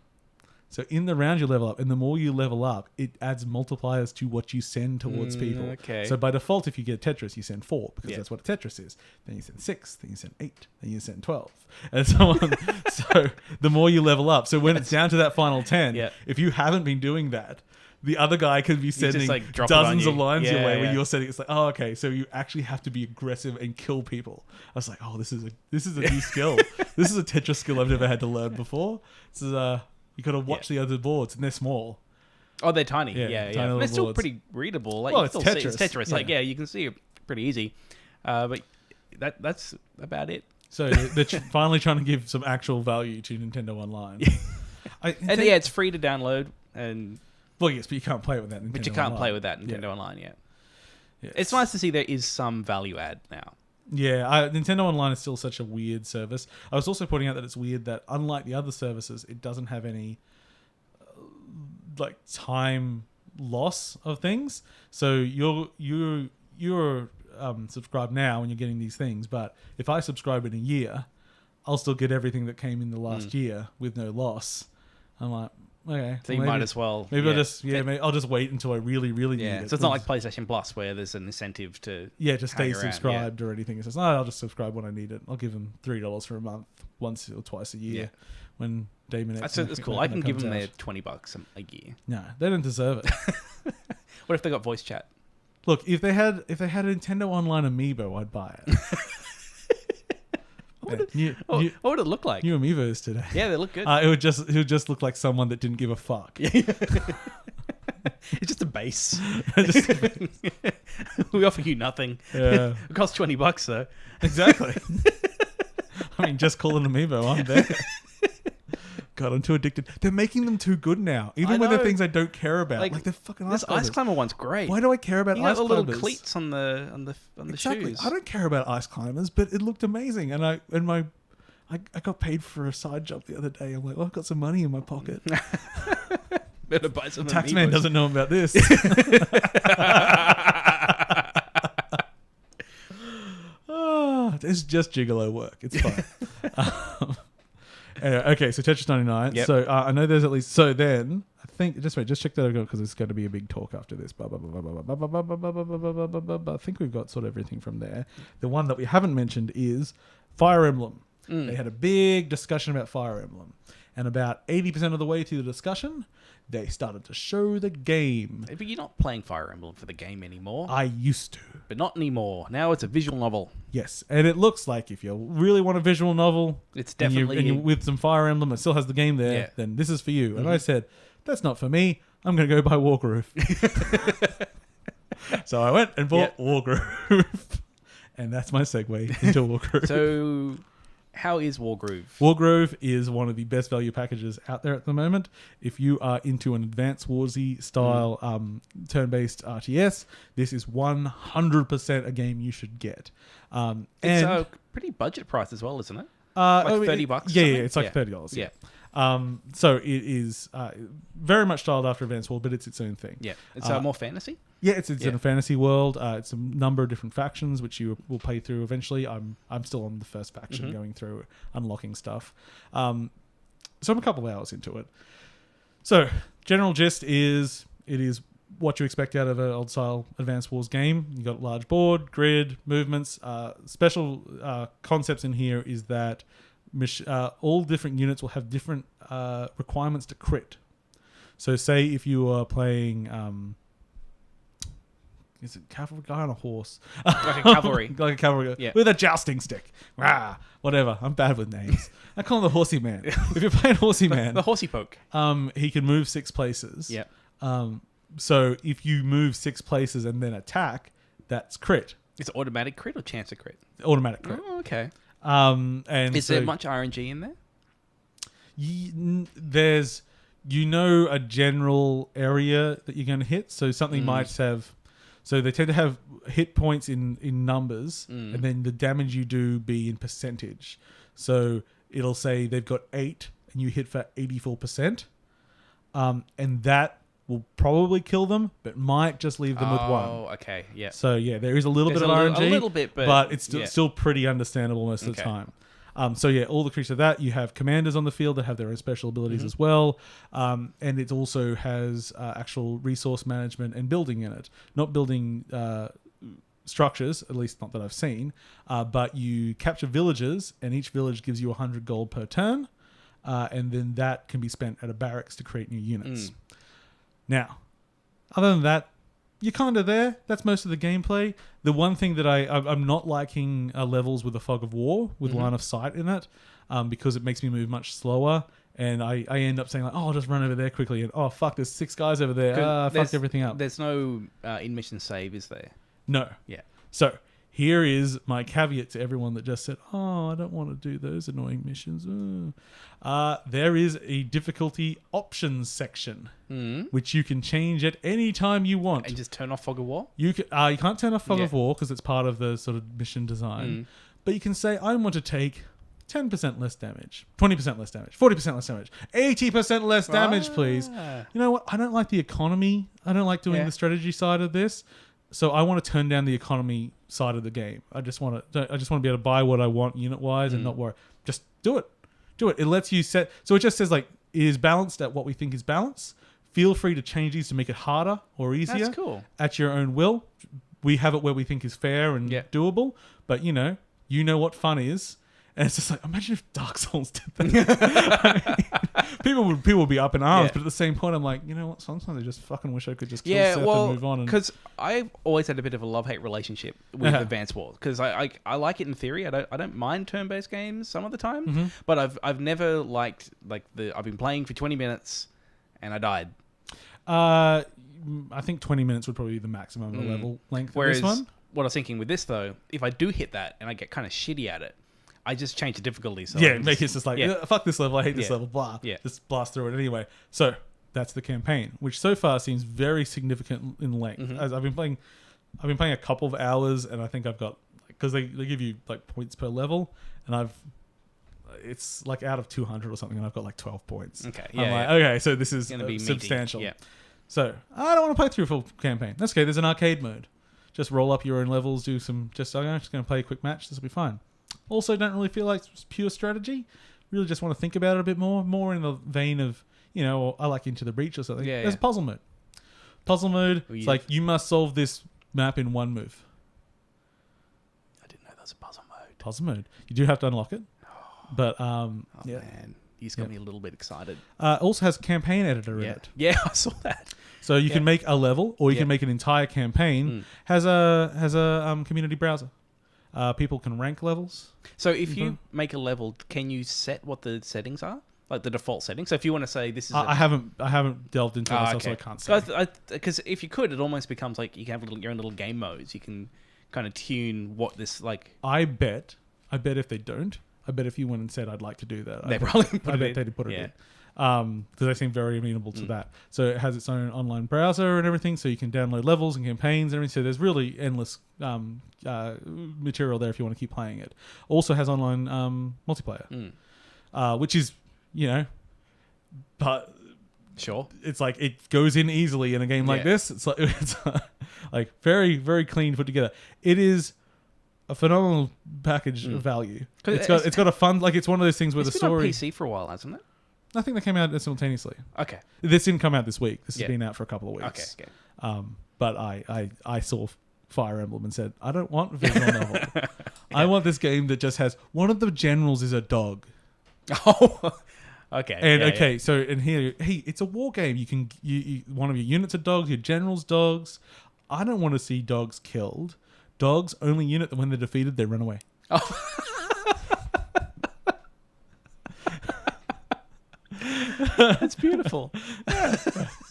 So in the round you level up, and the more you level up, it adds multipliers to what you send towards people. Okay. So by default, if you get a Tetris, you send 4 because that's what a Tetris is. Then you send 6, then you send 8, then you send 12, and so on. So the more you level up, so when it's down to that final 10, if you haven't been doing that, the other guy could be sending dozens of lines your way where you're setting. It's like, oh, okay, so you actually have to be aggressive and kill people. I was like, oh, this is a new skill. This is a Tetris skill I've never had to learn before. This is you got to watch the other boards, and they're small. Oh, they're tiny. Yeah. They're still boards. Pretty readable. Like, well, it's Tetris. It's Tetris. Yeah. Like, you can see it pretty easy. But that's about it. So they're finally trying to give some actual value to Nintendo Online. It's free to download. And well, yes, but you can't play it with that. But you can't play with that Nintendo Online yet. Yes. It's nice to see there is some value add now. Yeah, Nintendo Online is still such a weird service. I was also pointing out that it's weird that unlike the other services, it doesn't have any time loss of things. So you're subscribed now and you're getting these things, but if I subscribe in a year, I'll still get everything that came in the last year with no loss. I'm like, okay. So you might as well. Maybe I'll just wait until I really, really need it. So it's not like PlayStation Plus where there's an incentive to to stay subscribed or anything. It says, I'll just subscribe when I need it. I'll give them $3 for a month, once or twice a year. When Daemon That's cool. I can give them their $20 a year. No, they don't deserve it. What if they got voice chat? Look, if they had a Nintendo Online amiibo, I'd buy it. What would it look like? New amiibos today. Yeah, they look good. It would just look like someone that didn't give a fuck. It's just a base. We offer you nothing. Yeah. It costs $20 though. Exactly. I mean, just call it an amiibo. I'm there. God, I'm too addicted. They're making them too good now. Even when they're things I don't care about. Like they're fucking ice climbers. Ice climber one's great. Why do I care about ice climbers? You got the little cleats on the exactly. shoes. I don't care about ice climbers, but it looked amazing. And I got paid for a side job the other day. I'm like, I've got some money in my pocket. Better buy some Taxman amiibos. doesn't know about this. It's just gigolo work. It's fine. Anyway, okay, so Tetris 99. Yep. So I know there's at least... So then, I think... Just check that out because it's going to be a big talk after this. I think we've got sort of everything from there. The one that we haven't mentioned is Fire Emblem. They had a big discussion about Fire Emblem. And about 80% of the way through the discussion, they started to show the game. But you're not playing Fire Emblem for the game anymore. I used to. But not anymore. Now it's a visual novel. Yes, and it looks like if you really want a visual novel, it's definitely... And you with some Fire Emblem, it still has the game there, then this is for you. And I said, that's not for me. I'm going to go buy Wargroove. So I went and bought Wargroove. And that's my segue into Wargroove. So... How is Wargroove? Wargroove is one of the best value packages out there at the moment. If you are into an Advance Warsy style turn-based RTS, this is 100% a game you should get. It's a pretty budget price as well, isn't it? Like $30? Yeah, it's like $30. Yeah. So it is very much styled after Advance War, but it's its own thing. Yeah. It's more fantasy? Yeah, it's in a fantasy world. It's a number of different factions, which you will play through eventually. I'm still on the first faction, going through unlocking stuff. So I'm a couple of hours into it. So general gist is it is what you expect out of an old style Advanced Wars game. You got large board, grid, movements. Special concepts in here is that all different units will have different requirements to crit. So say if you are playing... is it cavalry guy on a horse? Like a cavalry. Like a cavalry guy. With a jousting stick. Rah, whatever. I'm bad with names. I call him the horsey man. If you're playing horsey man... the horsey poke. He can move 6 places. Yeah. So if you move 6 places and then attack, that's crit. Is it automatic crit or chance of crit? Automatic crit. Oh, okay. And is there much RNG in there? There's... a general area that you're going to hit. So something might have... So they tend to have hit points in numbers, and then the damage you do be in percentage. So it'll say they've got 8, and you hit for 84%. And that will probably kill them, but might just leave them with 1. Oh, okay, yeah. So yeah, there is a little bit of RNG. A little bit, but it's still pretty understandable most of the time. So yeah, all the creatures of that, you have commanders on the field that have their own special abilities as well. And it also has actual resource management and building in it. Not building structures, at least not that I've seen, but you capture villages and each village gives you 100 gold per turn. And then that can be spent at a barracks to create new units. Now, other than that, you're kind of there. That's most of the gameplay. The one thing that I'm not liking levels with a fog of war with line of sight in it, because it makes me move much slower, and I end up saying like, oh, I'll just run over there quickly, and oh fuck, there's 6 guys over there. Fucked everything up. There's no in-mission save, is there? No. Yeah. So here is my caveat to everyone that just said, oh, I don't want to do those annoying missions. There is a difficulty options section, which you can change at any time you want. And just turn off Fog of War? You can't turn off Fog of War because it's part of the sort of mission design. But you can say, I want to take 10% less damage, 20% less damage, 40% less damage, 80% less damage, please. You know what? I don't like the economy. I don't like doing the strategy side of this. So I want to turn down the economy side of the game. I just want to be able to buy what I want unit wise and not worry. Just do it. It lets you set. So it just says like it is balanced at what we think is balance. Feel free to change these to make it harder or easier. That's cool. At your own will. We have it where we think is fair and doable, but you know what fun is. And it's just like, imagine if Dark Souls did that. People would be up in arms, but at the same point, I'm like, you know what? Sometimes I just fucking wish I could just kill Seth and move on. Because I've always had a bit of a love-hate relationship with Advance Wars. Because I like it in theory. I don't mind turn-based games some of the time, but I've never liked I've been playing for 20 minutes and I died. I think 20 minutes would probably be the maximum level length. Whereas of this one. What I was thinking with this though, if I do hit that and I get kind of shitty at it, I just change the difficulty. So make it just like, fuck this level, I hate this level, blah. Just blast through it anyway. So that's the campaign, which so far seems very significant in length. As I've been playing a couple of hours, and I think I've got, because they give you like points per level, and it's like out of 200 or something, and I've got like 12 points. Okay, okay, so this is gonna be substantial. Yeah. So I don't want to play through a full campaign. That's okay. There's an arcade mode. Just roll up your own levels, do some. I'm just going to play a quick match. This will be fine. Also, don't really feel like it's pure strategy. Really just want to think about it a bit more in the vein of, I like Into the Breach or something. There's a puzzle mode. It's like, you must solve this map in one move. I didn't know that was a puzzle mode. You do have to unlock it. But, man. You just got me a little bit excited. Also has campaign editor in it. Yeah, I saw that. So you can make a level, or you can make an entire campaign. Has a community browser. People can rank levels. So if you make a level, can you set what the settings are? Like the default settings? So if you want to say this is... I haven't delved into it myself, so I can't say. Because if you could, it almost becomes like you can have your own little game modes. You can kind of tune what this like... I bet if they don't, I bet if you went and said, I'd like to do that, they'd probably put it in. They'd put it in. Because they seem very amenable to that. So it has its own online browser and everything, so you can download levels and campaigns and everything. So there's really endless material there if you want to keep playing it. Also has online multiplayer, which is, but sure, it's like it goes in easily in a game like this. It's like very, very clean put together. It is a phenomenal package of value. It's got a fun, like, it's one of those things where the story... It's been on PC for a while, hasn't it? I think they came out simultaneously. Okay. This didn't come out this week. This has been out for a couple of weeks. Okay. But I saw Fire Emblem and said, I don't want a visual novel. I want this game that just has... One of the generals is a dog. Oh, okay. So in here, hey, it's a war game. You can... one of your units are dogs, your general's dogs. I don't want to see dogs killed. Dogs, only unit that when they're defeated, they run away. Oh. That's beautiful.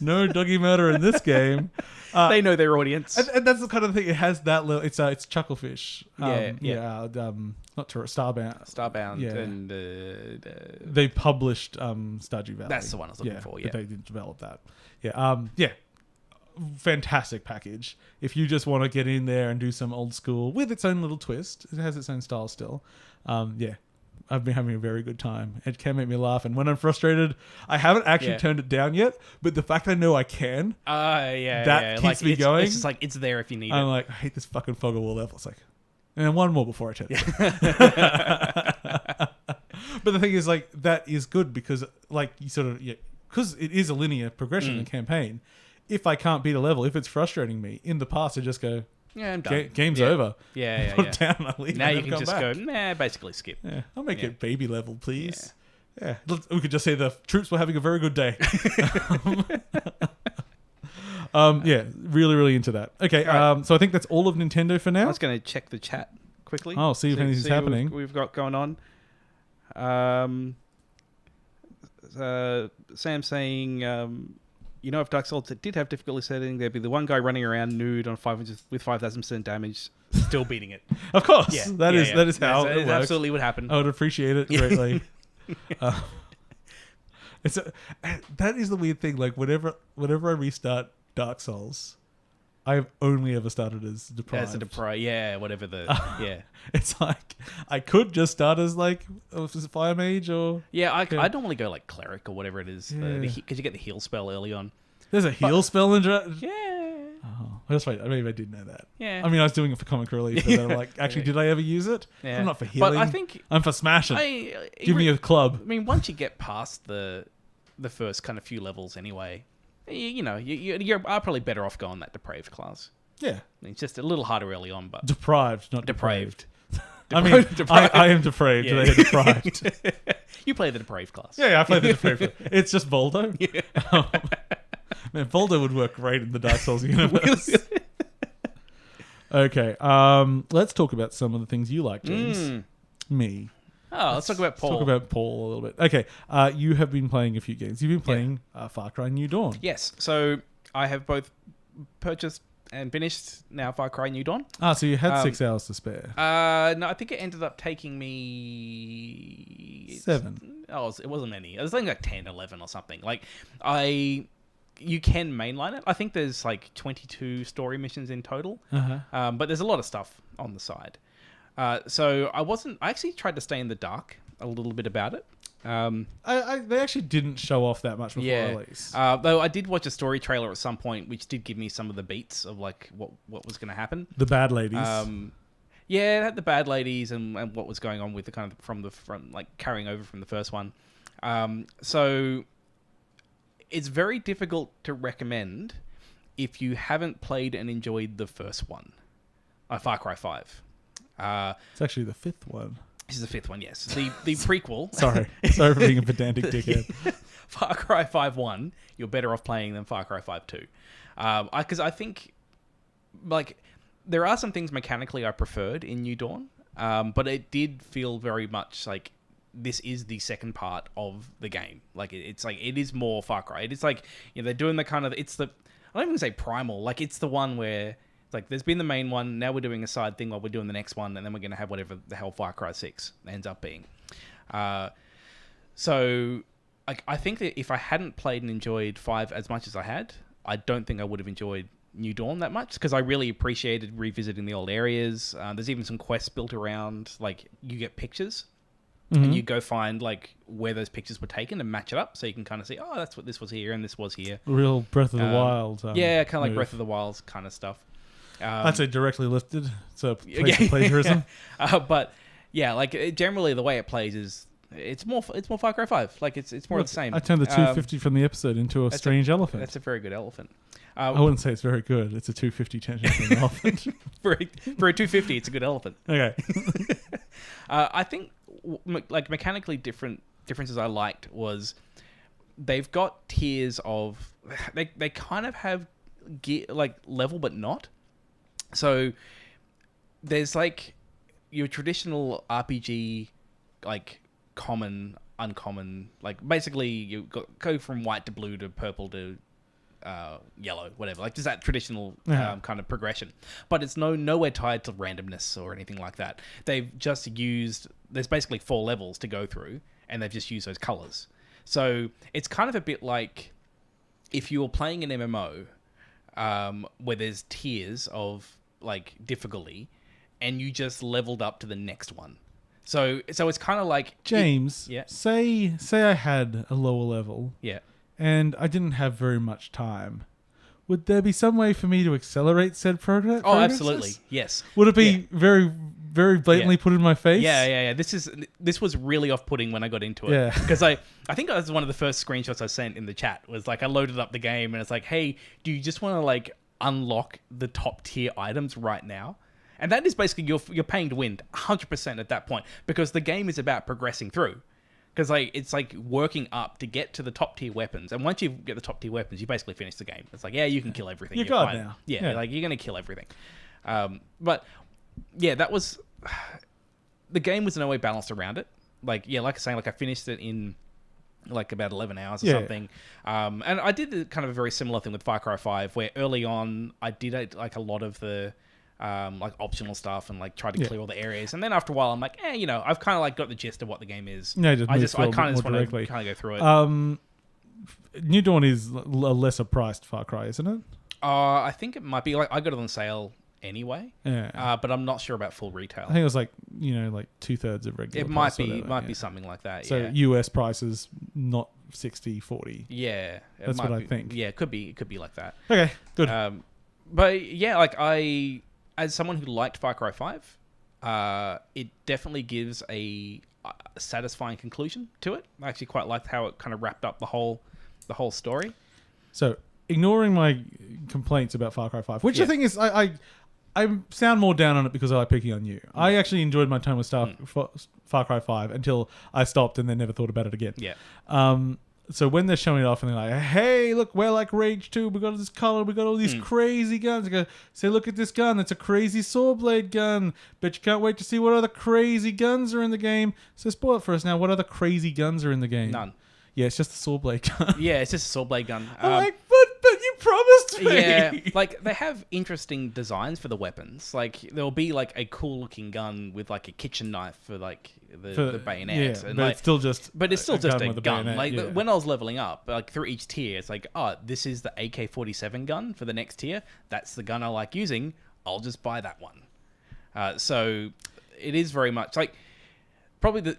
No doggy murder in this game. They know their audience. And that's the kind of thing. It has that little... It's Chucklefish. Not Starbound. Starbound. Yeah. And... They published Stardew Valley. That's the one I was looking for, But they didn't develop that. Yeah. Fantastic package. If you just want to get in there and do some old school with its own little twist, it has its own style still. I've been having a very good time. It can make me laugh, and when I'm frustrated, I haven't actually turned it down yet, but the fact I know I can, keeps me going. It's just like, it's there if you need it. I'm like, I hate this fucking fog of war level. It's like, and one more before I turn it. But the thing is, like, that is good because, like, you sort of, because it is a linear progression in the campaign. If I can't beat a level, if it's frustrating me, in the past I just go, I'm done. Game's over. Put it down and I leave. Now you can just go, basically skip. Yeah, I'll make it baby level, please. Yeah. We could just say the troops were having a very good day. Really, really into that. Okay, right. So I think that's all of Nintendo for now. I was going to check the chat quickly. Oh, see if anything's happening. We've got going on. Sam saying... if Dark Souls did have difficulty setting, there'd be the one guy running around nude on 5,000% damage, still beating it. Of course, that is how it works. Absolutely would happen. I would appreciate it greatly. That is the weird thing. Like whenever I restart Dark Souls, I've only ever started as deprived. As a deprived, whatever It's like I could just start as like a fire mage or I normally go like cleric or whatever it is because you get the heal spell early on. There's a heal spell in Oh, that's right. Maybe I did know that. Yeah. I mean, I was doing it for comic relief, but then I'm like, actually, did I ever use it? Yeah. I'm not for healing. But I think I'm for smashing. Give me a club. I mean, once you get past the first kind of few levels anyway, you're probably better off going that depraved class. Yeah. I mean, it's just a little harder early on, but... Deprived, not depraved. I mean, I am depraved. Yeah. They are deprived. You play the depraved class. Yeah, I play the depraved. It's just Voldo. Yeah. Man, Voldo would work great in the Dark Souls universe. Okay, let's talk about some of the things you like, James. Me. Oh, let's talk about Paul. Let's talk about Paul a little bit. Okay, you have been playing a few games. You've been playing Far Cry New Dawn. Yes, so I have both purchased and finished now Far Cry New Dawn. So you had 6 hours to spare. No, I think it ended up taking me... 7. It wasn't many. It was like 10, 11 or something. You can mainline it. I think there's 22 story missions in total. Uh-huh. But there's a lot of stuff on the side. So I actually tried to stay in the dark a little bit about it. They actually didn't show off that much before release. Though I did watch a story trailer at some point, which did give me some of the beats of what was going to happen. The bad ladies. It had the bad ladies and what was going on with the kind of from carrying over from the first one. So it's very difficult to recommend if you haven't played and enjoyed the first one, Far Cry 5. It's actually the 5th one. This is the 5th one, yes. The prequel. Sorry for being a pedantic dickhead. Far Cry 5-1, you're better off playing than Far Cry 5-2. Because I think, there are some things mechanically I preferred in New Dawn, but it did feel very much like this is the second part of the game. It is more Far Cry. It's they're doing the kind of, I don't even say primal, it's the one where... there's been the main one, now we're doing a side thing while we're doing the next one, and then we're going to have whatever the hell Far Cry 6 ends up being. So, I think that if I hadn't played and enjoyed 5 as much as I had, I don't think I would have enjoyed New Dawn that much, because I really appreciated revisiting the old areas. There's even some quests built around, you get pictures, and you go find, where those pictures were taken and match it up, so you can kind of see, oh, that's what this was here, and this was here. Real Breath of the Wild. Yeah, kind of like Breath of the Wild kind of stuff. I'd say directly lifted. So plagiarism. But generally the way it plays is it's more Far Cry 5. It's more the same. I turned the 250 from the episode into a strange elephant. That's a very good elephant. I wouldn't say it's very good. It's a 250 turned into an elephant. for a 250, it's a good elephant. Okay. I think mechanically differences I liked was they've got tiers of they kind of have gear, level but not. So there's your traditional RPG, common, uncommon, basically you go from white to blue to purple to yellow, whatever. Just that traditional kind of progression. But it's nowhere tied to randomness or anything like that. They've just there's basically 4 levels to go through, and they've just used those colors. So it's kind of a bit like if you were playing an MMO where there's tiers of difficulty, and you just leveled up to the next one. So it's kind of like James. Say I had a lower level. Yeah. And I didn't have very much time. Would there be some way for me to accelerate said progress? Oh, absolutely. Yes. Would it be very, very blatantly put in my face? Yeah. This was really off-putting when I got into it. Yeah. Because I think that was one of the first screenshots I sent in the chat. Was I loaded up the game and it's hey, do you just want to unlock the top tier items right now? And that is basically you're paying to win 100% at that point, because the game is about progressing through. Because it's working up to get to the top tier weapons, and once you get the top tier weapons, you basically finish the game. It's you can kill everything. You're God now. Yeah, you're gonna kill everything. But yeah, that was the game was in no way balanced around it. I was saying, I finished it in about 11 hours or something. And I did kind of a very similar thing with Far Cry 5, where early on I did a lot of the optional stuff and tried to clear all the areas, and then after a while I'm I've kind of got the gist of what the game is. I kind of just want to go through it. New Dawn is a lesser priced Far Cry, isn't it? I think it might be. I got it on sale anyway. Yeah. But I'm not sure about full retail. I think it was 2/3 of regular. It might be. Might be something like that. So US prices, not 60/40. Yeah, that's what I think. Yeah, it could be like that. Okay, good. But yeah, like as someone who liked Far Cry 5, it definitely gives a satisfying conclusion to it. I actually quite liked how it kind of wrapped up the whole story. So, ignoring my complaints about Far Cry 5, which the thing is, I sound more down on it because I like picking on you. I actually enjoyed my time with Far Cry 5 until I stopped and then never thought about it again. Yeah. So when they're showing it off and they're like, hey, look, we're like Rage 2. We got this color. We got all these crazy guns. I go, say, look at this gun. It's a crazy saw blade gun. Bet you can't wait to see what other crazy guns are in the game. So spoil it for us now. What other crazy guns are in the game? None. Yeah, it's just a saw blade gun. Yeah, it's just a saw blade gun. I'm like, but you promised me. Yeah, like they have interesting designs for the weapons. Like there'll be like a cool looking gun with like a kitchen knife for like the bayonet. Yeah, and but like, it's still just a gun. Bayonet, Like when I was leveling up, like through each tier, it's like, oh, this is the AK-47 gun for the next tier. That's the gun I like using. I'll just buy that one. So it is very much like probably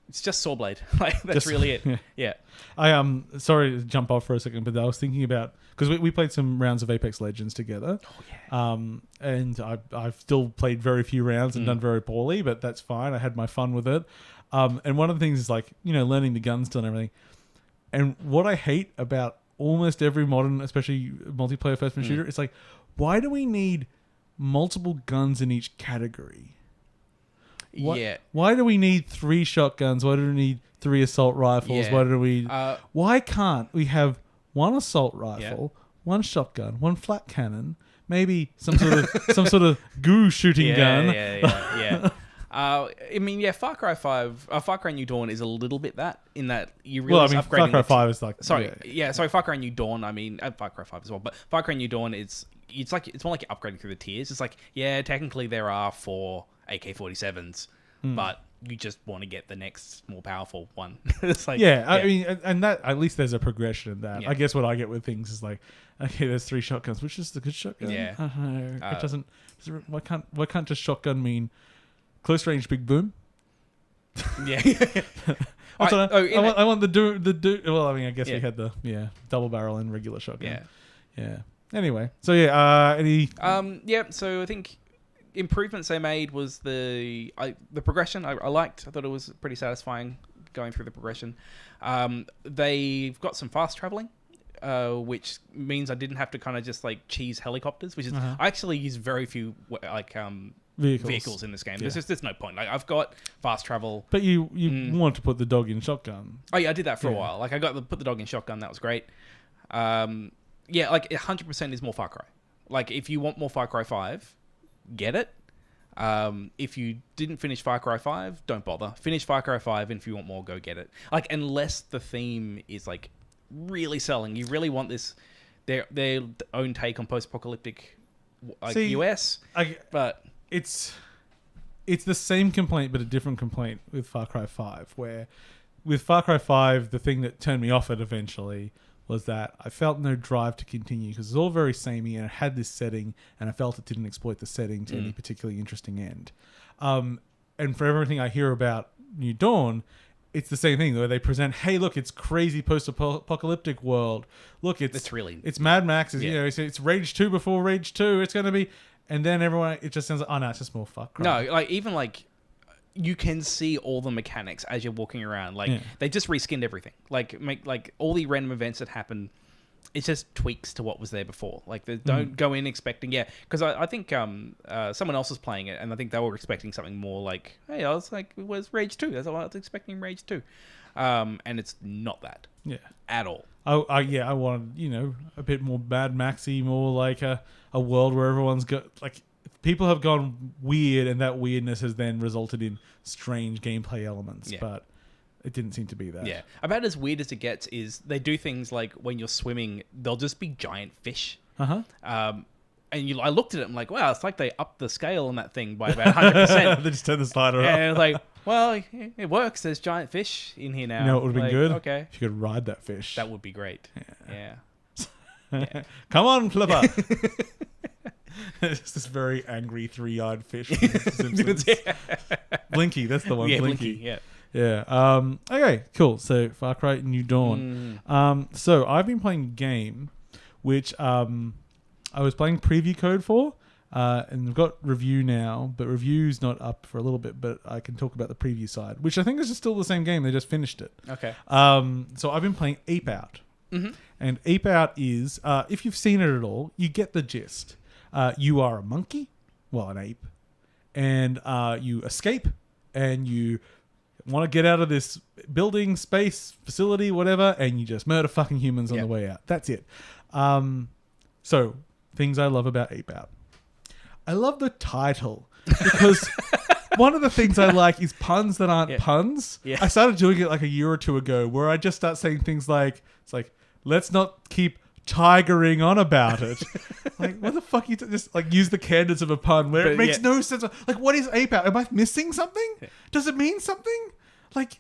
it's just saw blade. Like that's really it. Yeah. I sorry to jump off for a second, but I was thinking about because we played some rounds of Apex Legends together. Oh yeah. And I've still played very few rounds and done very poorly, but that's fine. I had my fun with it. And one of the things is like learning the guns still and everything. And what I hate about almost every modern, especially multiplayer first-person shooter, it's like, why do we need multiple guns in each category? Why do we need 3 shotguns? Why do we need 3 assault rifles? Yeah. Why do we? Why can't we have 1 assault rifle, 1 shotgun, 1 flat cannon, maybe some sort of goo shooting gun? Yeah. I mean, Far Cry 5, Far Cry New Dawn is a little bit that in that you really upgrading. Far Cry 5 is like sorry, Far Cry New Dawn. I mean, Far Cry 5 as well, but Far Cry New Dawn it's more like you're upgrading through the tiers. It's like technically there are 4 AK-47s, but you just want to get the next more powerful one. It's like I mean, and that at least there's a progression in that. Yeah. I guess what I get with things is like, okay, there's 3 shotguns, which is the good shotgun? Yeah. I don't know. It doesn't. Why can't just shotgun mean close range big boom? Yeah. I want the do. Well, I mean, I guess we had the double barrel and regular shotgun. Yeah. Anyway, so any so I think improvements they made was the progression. I liked. I thought it was pretty satisfying going through the progression. They've got some fast traveling, which means I didn't have to kind of just like cheese helicopters, which is I actually use very few like vehicles in this game. There's no point. Like I've got fast travel. But you want to put the dog in shotgun. Oh yeah, I did that for a while. Like I put the dog in shotgun. That was great. Like 100% is more Far Cry. Like if you want more Far Cry 5, get it. If you didn't finish Far Cry 5, don't bother. Finish Far Cry 5, and if you want more, go get it. Like unless the theme is like really selling, you really want this their own take on post-apocalyptic US. But it's the same complaint but a different complaint with Far Cry 5, where with Far Cry 5 the thing that turned me off it eventually was that I felt no drive to continue because it's all very samey and it had this setting and I felt it didn't exploit the setting to any particularly interesting end. And for everything I hear about New Dawn, it's the same thing where they present, hey, look, it's crazy post-apocalyptic world. Look, it's Mad Max. It's Rage 2 before Rage 2. It's going to be... And then everyone, it just sounds like, oh no, it's just more Far Cry. No, like even like you can see all the mechanics as you're walking around. Like they just reskinned everything. Like make like all the random events that happen. It's just tweaks to what was there before. Like they don't go in expecting because I think someone else was playing it and I think they were expecting something more like, hey, I was like, where's Rage 2? That's what I was expecting, Rage 2. And it's not that at all. I wanted a bit more Mad Maxy, more like a world where everyone's got like people have gone weird and that weirdness has then resulted in strange gameplay elements, but it didn't seem to be that. Yeah, about as weird as it gets is they do things like when you're swimming, they'll just be giant fish. And I looked at it and I'm like, wow, it's like they upped the scale on that thing by about 100%. They just turned the slider up. And I was like, well, it works. There's giant fish in here now. You know what would have been good? Okay. If you could ride that fish. That would be great. Yeah. Come on, Flipper. It's this very angry 3-eyed fish. Blinky, that's the one. Yeah, Blinky. Yeah. Okay, cool. So Far Cry New Dawn. So I've been playing a game which I was playing preview code for, and we've got review now, but review's not up for a little bit, but I can talk about the preview side, which I think is still the same game. They just finished it. Okay. So I've been playing Ape Out. Mm-hmm. And Ape Out is, if you've seen it at all, you get the gist. You are a monkey, well, an ape, and you escape, and you want to get out of this building, space, facility, whatever, and you just murder fucking humans on the way out. That's it. So, things I love about Ape Out. I love the title because one of the things I like is puns that aren't puns. Yeah. I started doing it like a year or two ago where I just start saying things like, it's like, let's not keep tigering on about it. Like, what the fuck? You just like use the cadence of a pun where it makes no sense. Like, what is Ape Out? Am I missing something? Yeah. Does it mean something? Like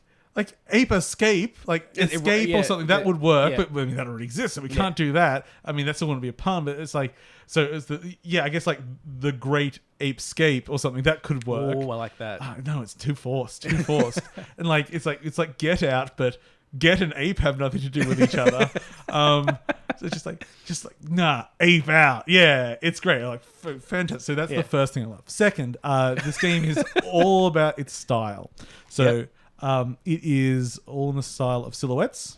ape escape, like escape or something that would work, but I mean that already exists, so we can't do that. I mean that still wouldn't be a pun, but it's like so it's the I guess like the Great Apescape or something that could work. Oh, I like that. No, it's too forced, and like it's like Get Out, but Get and Ape have nothing to do with each other. So it's just like nah, Ape Out, yeah, it's great, like fantastic. So that's the first thing I love. Second, this game is all about its style. So. Yep. It is all in the style of silhouettes.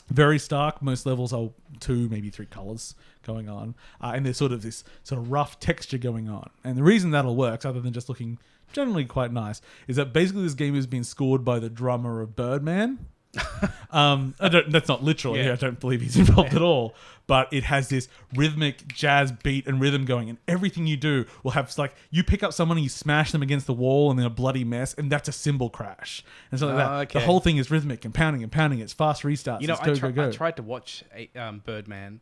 Very stark. Most levels are 2, maybe 3 colors going on. And there's sort of this sort of rough texture going on. And the reason that'll work, other than just looking generally quite nice, is that basically this game has been scored by the drummer of Birdman. That's not literally. I don't believe he's involved at all. But it has this rhythmic jazz beat and rhythm going, and everything you do will have like you pick up someone and you smash them against the wall and they're a bloody mess, and that's a cymbal crash and something like that. Okay. The whole thing is rhythmic and pounding and pounding. It's fast restarts. You know, I tried to watch Birdman,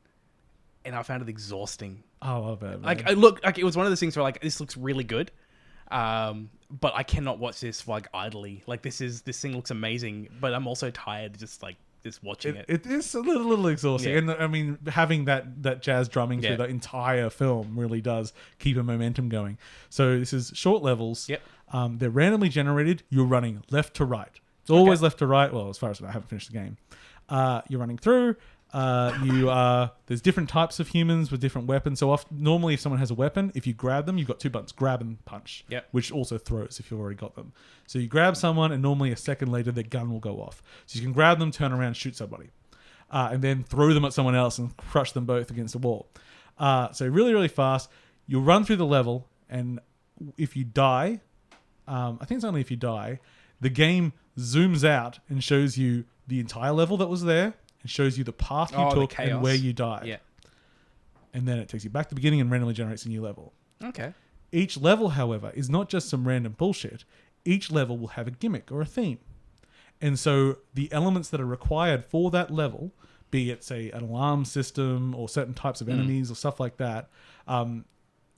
and I found it exhausting. Oh, I love Birdman. Like it was one of those things where like this looks really good. But I cannot watch this like idly. Like this thing looks amazing, but I'm also tired just watching it. It is a little exhausting. And I mean, having that jazz drumming through the entire film really does keep a momentum going. So this is short levels. Yep. They're randomly generated. You're running left to right. It's always left to right. Well, as far as I haven't finished the game. You're running through. There's different types of humans with different weapons. So normally if someone has a weapon, if you grab them, you've got 2 buttons, grab and punch, which also throws if you've already got them. So you grab someone and normally a second later their gun will go off. So you can grab them, turn around, shoot somebody, and then throw them at someone else and crush them both against the wall. So really, really fast. You'll run through the level, and if you die, I think it's only if you die, the game zooms out and shows you the entire level that was there. It shows you the path you took and where you died. Yeah. And then it takes you back to the beginning and randomly generates a new level. Okay. Each level, however, is not just some random bullshit. Each level will have a gimmick or a theme. And so the elements that are required for that level, be it, say, an alarm system or certain types of enemies or stuff like that,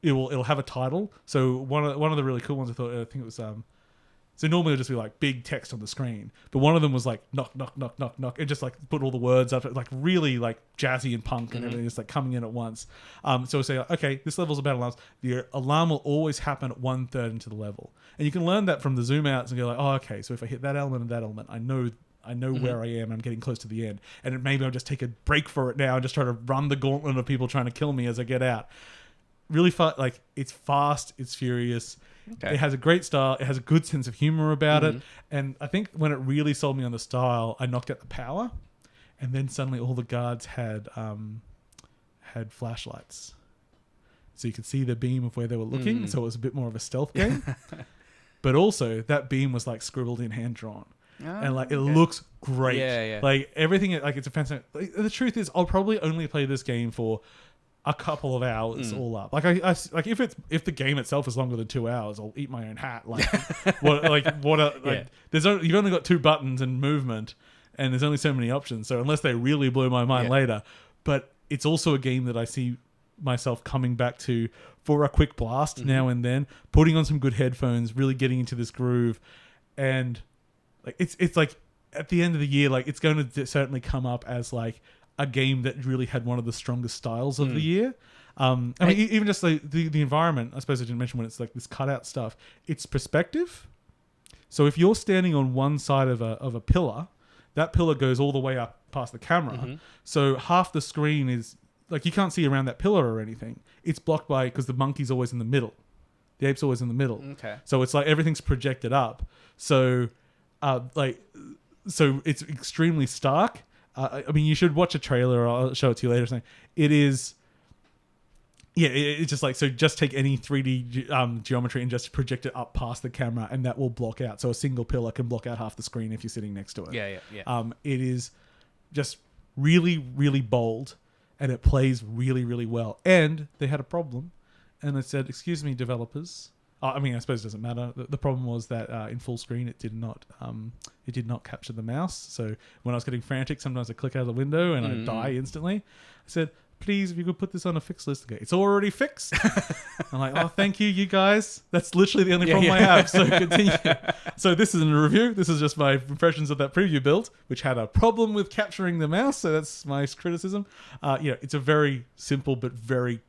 it'll have a title. So one of the really cool ones I think it was... So normally it'll just be like big text on the screen, but one of them was like knock, knock, knock, knock, knock, and just like put all the words up, like really like jazzy and punk and everything just like coming in at once. So we'll say, okay, this level's about alarms. The alarm will always happen at 1/3 into the level, and you can learn that from the zoom outs and go like, oh, okay, so if I hit that element and that element, I know where I am. I'm getting close to the end, and maybe I'll just take a break for it now and just try to run the gauntlet of people trying to kill me as I get out. Really fun, like it's fast, it's furious. Okay. It has a great style. It has a good sense of humor about it. And I think when it really sold me on the style, I knocked out the power. And then suddenly all the guards had flashlights. So you could see the beam of where they were looking. So it was a bit more of a stealth game. But also that beam was like scribbled in, hand drawn. And like it looks great. Yeah. Like everything, like it's a fantastic. Like, the truth is I'll probably only play this game for a couple of hours all up. Like I like if the game itself is longer than 2 hours, I'll eat my own hat. Like there's you've only got 2 buttons and movement, and there's only so many options. So unless they really blow my mind later, but it's also a game that I see myself coming back to for a quick blast now and then, putting on some good headphones, really getting into this groove, and like it's like at the end of the year, like it's going to certainly come up as like a game that really had one of the strongest styles of the year. I mean, even just the environment, I suppose I didn't mention when it's like this cutout stuff, it's perspective. So if you're standing on one side of a pillar, that pillar goes all the way up past the camera. So half the screen is like you can't see around that pillar or anything. It's blocked by because the monkey's always in the middle. The ape's always in the middle. Okay. So it's like everything's projected up. So, so it's extremely stark. I mean, you should watch a trailer. Or I'll show it to you later. Or something. It is. Yeah, it's just like, so just take any 3D geometry and just project it up past the camera and that will block out. So a single pillar can block out half the screen if you're sitting next to it. Yeah. It is just really, really bold and it plays really, really well. And they had a problem and they said, excuse me, developers. I mean, I suppose it doesn't matter. The problem was that in full screen, it did not capture the mouse. So when I was getting frantic, sometimes I click out of the window and I die instantly. I said, please, if you could put this on a fixed list. Okay, it's already fixed. I'm like, oh, thank you guys. That's literally the only problem I have. So continue. So this isn't a review. This is just my impressions of that preview build, which had a problem with capturing the mouse. So that's my criticism. It's a very simple but very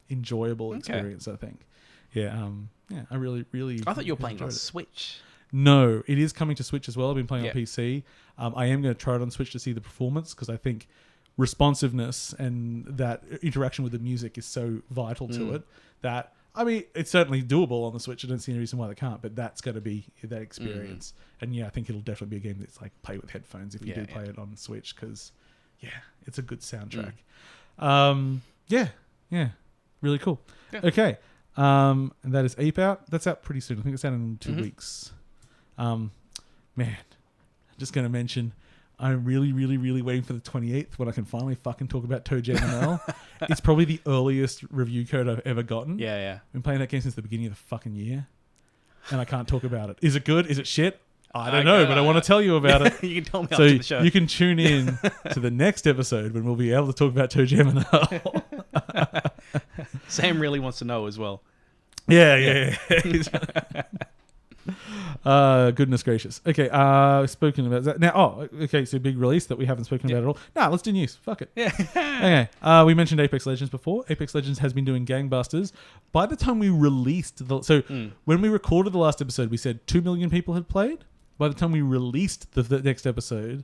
enjoyable experience, I think. I really, really. I thought you were playing on Switch. No, it is coming to Switch as well. I've been playing on PC. I am going to try it on Switch to see the performance because I think responsiveness and that interaction with the music is so vital to it that, I mean, it's certainly doable on the Switch. I don't see any reason why they can't, but that's going to be that experience. And I think it'll definitely be a game that's like play with headphones if you do play it on Switch because, it's a good soundtrack. Really cool. Yeah. Okay. And that is Ape Out. That's out pretty soon. I think it's out in 2 weeks. Man, I'm just going to mention I'm really, really, really waiting for the 28th when I can finally fucking talk about Toe Jam ML. It's probably the earliest review code I've ever gotten. Yeah. I've been playing that game since the beginning of the fucking year. And I can't talk about it. Is it good? Is it shit? I don't know, but I want to tell you about it. You can tell me after the show. You can tune in to the next episode when we'll be able to talk about Toe Jam ML. Sam really wants to know as well. Yeah. Goodness gracious. Okay, spoken about that. Now, so big release that we haven't spoken about at all. Nah, let's do news. Fuck it. Yeah. Okay. We mentioned Apex Legends before. Apex Legends has been doing gangbusters. By the time we released when we recorded the last episode, we said 2 million people had played. By the time we released the next episode,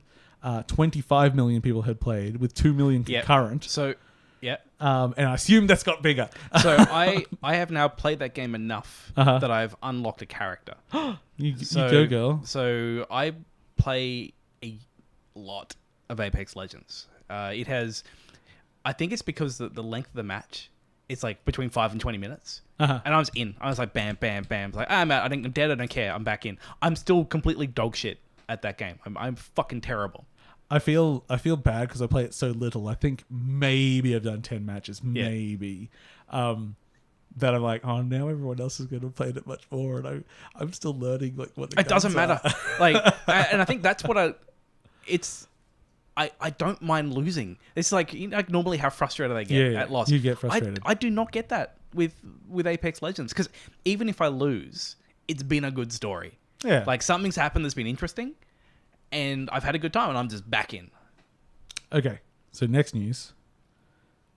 25 million people had played with 2 million concurrent. So, and I assume that's got bigger. So I have now played that game enough that I've unlocked a character. You go, girl. So I play a lot of Apex Legends. It has, I think it's because the length of the match, it's like between 5 and 20 minutes. And I was in. I was like, bam, bam, bam. Like, I'm out. I'm dead. I don't care. I'm back in. I'm still completely dog shit at that game. I'm fucking terrible. I feel bad because I play it so little. I think maybe I've done 10 matches, maybe. That I'm like, oh, now everyone else is going to play it much more, and I'm still learning like what the it doesn't matter. Like, and I think that's what I don't mind losing. It's like, like normally how frustrated I get at loss. You get frustrated. I do not get that with Apex Legends because even if I lose, it's been a good story. Yeah, like something's happened that's been interesting. And I've had a good time, and I'm just back in. Okay, so next news.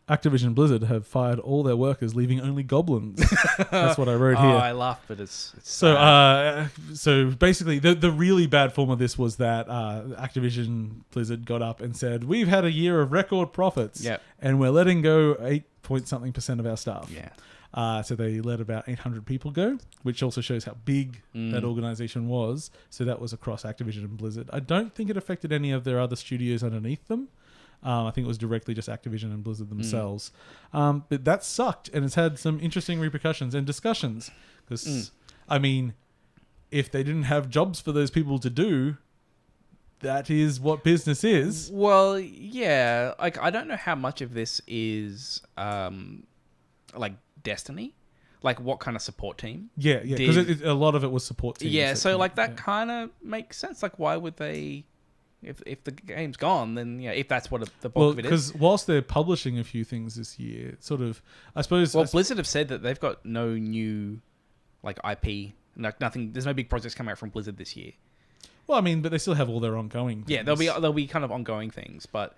Activision Blizzard have fired all their workers, leaving only goblins. That's what I wrote here. I laugh, but it's so basically, the really bad form of this was that Activision Blizzard got up and said, we've had a year of record profits, and we're letting go 8-point-something% of our staff. Yeah. So they let about 800 people go, which also shows how big that organization was. So that was across Activision and Blizzard. I don't think it affected any of their other studios underneath them. I think it was directly just Activision and Blizzard themselves. But that sucked, and it's had some interesting repercussions and discussions. Because, I mean, if they didn't have jobs for those people to do, that is what business is. Well, yeah. Like, I don't know how much of this is, like, Destiny, like what kind of support team? Yeah, because a lot of it was support team. Yeah, so like that kind of makes sense. Like, why would they? If the game's gone, then if that's what the bulk of it is. Because whilst they're publishing a few things this year, sort of, I suppose. Well, Blizzard have said that they've got no new, like IP, nothing. There's no big projects coming out from Blizzard this year. Well, I mean, but they still have all their ongoing things. Yeah, there'll be kind of ongoing things, but